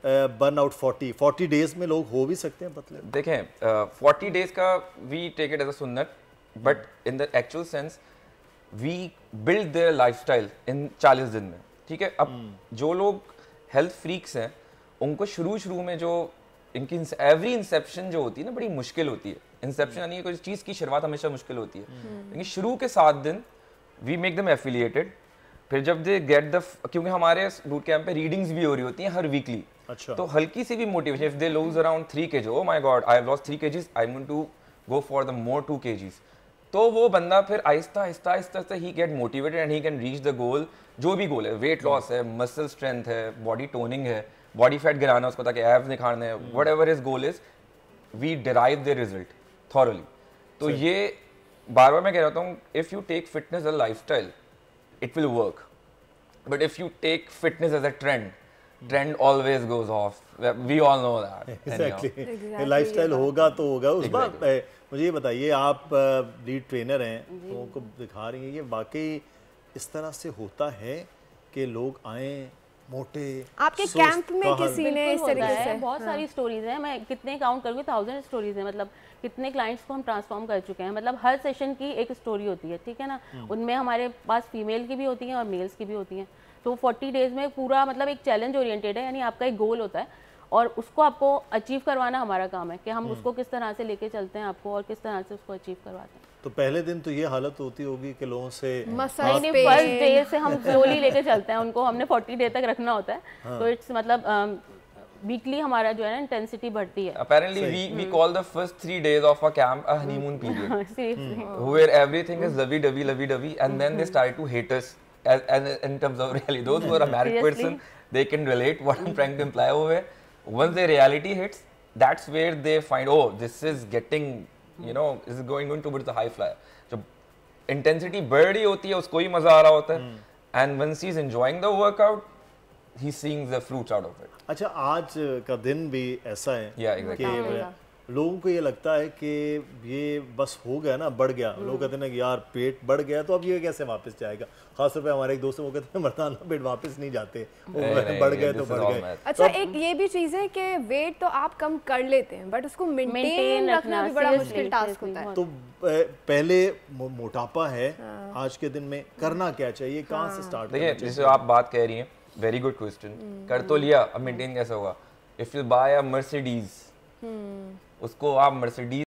S1: बर्नआउट 40 डेज में लोग हो भी सकते हैं पतले?
S5: देखें 40 डेज का we take it as a सुन्नत, but in the actual sense we build their lifestyle in 40 दिन में। ठीक है, अब जो लोग हेल्थ फ्रीक्स हैं उनको शुरू में जो इनकी एवरी इंसेप्शन जो होती है ना बड़ी मुश्किल होती है। इंसेप्शन यानी कोई चीज़ की शुरुआत हमेशा मुश्किल होती है, लेकिन शुरू के 7 दिन वी मेक देम एफिलिएटेड। फिर जब दे गेट द, क्योंकि हमारे बूट कैंप पे रीडिंग्स भी हो रही होती हैं हर वीकली,
S1: अच्छा,
S5: तो हल्की सी भी motivation, if they lose around 3 kg, oh my god I have lost 3 kgs, I am going to go for the more 2 kgs, तो वो बंदा फिर आहिस्ता आहिस्ता ही get motivated and he can reach the goal. जो भी गोल है, वेट लॉस है, मसल स्ट्रेंथ है, बॉडी टोनिंग है, बॉडी फैट गिराना उसको ताकि एब्स निखारने हैं, whatever his goal is, we derive the result thoroughly. तो ये बार बार मैं कह रहा हूँ, if you take fitness as a lifestyle it will work, but if you take fitness as a trend always goes off, we all know that.
S1: Exactly, lifestyle होगा तो होगा। उस बात मुझे ये बताइए, आप लीड ट्रेनर हैं, लोगों को दिखा रही हैं, ये वाकई इस तरह से होता है कि लोग आए मोटे?
S7: आपके कैंप में किसी ने इस तरीके से?
S12: बहुत सारी स्टोरीज हैं, मैं कितने काउंट करूँगी, 1000 स्टोरीज हैं। मतलब कितने क्लाइंट्स को हम ट्रांसफॉर्म कर चुके हैं। मतलब हर सेशन की एक स्टोरी होती है, ठीक है ना। उनमें हमारे पास फीमेल की भी होती हैं और मेल्स की भी होती हैं। तो 40 डेज में पूरा मतलब एक चैलेंज ओरिएंटेड है, यानी आपका एक गोल होता है और उसको आपको अचीव करवाना हमारा काम है कि हम उसको किस तरह से लेके चलते हैं आपको और किस तरह से उसको अचीव करवाते हैं।
S1: तो पहले दिन तो ये हालत होती होगी कि लोगों से
S12: फर्स्ट डे से हम स्लोली लेके चलते हैं उनको, हमने 40 डे तक रखना होता है। तो इट्स मतलब वीकली हमारा जो है ना इंटेंसिटी बढ़ती है।
S5: Apparently we call the first 3 days of a camp a honeymoon period.
S12: Seriously.
S5: Where everything is lovey-dovey, and then they start to hate us as in terms of reality. Those who are a married person, they can relate what I'm trying to imply over here. Once the reality hits, that's where they find, oh, this is getting, you know, this is going towards the high flyer. जब intensity बढ़ रही होती है, उसको ही मजा आ रहा होता है, and once he's enjoying the workout, he's seeing the fruits out of it.
S1: अच्छा, आज का दिन भी ऐसा है
S5: कि
S1: लोगों को ये लगता है कि ये बस हो गया ना, बढ़ गया। लोग कहते हैं कि यार पेट बढ़ गया तो अब ये कैसे वापस जाएगा। खासतौर पे हमारे एक दोस्त वो कहते हैं मर्दाना पेट वापस नहीं जाते, बढ़ गए तो बढ़ गए।
S7: अच्छा, एक ये भी चीज़ है कि वेट तो आप कम कर लेते हैं बट उसको मेंटेन रखना भी बड़ा मुश्किल टास्क होता है।
S1: तो पहले मोटापा है, आज के दिन में करना क्या चाहिए, कहाँ से स्टार्ट?
S5: देखिए, जैसे आप बात कह रही हैं, वेरी गुड क्वेश्चन। कर तो लिया, अब मेंटेन कैसे होगा? If you buy a Mercedes, उसको आप मर्सिडीज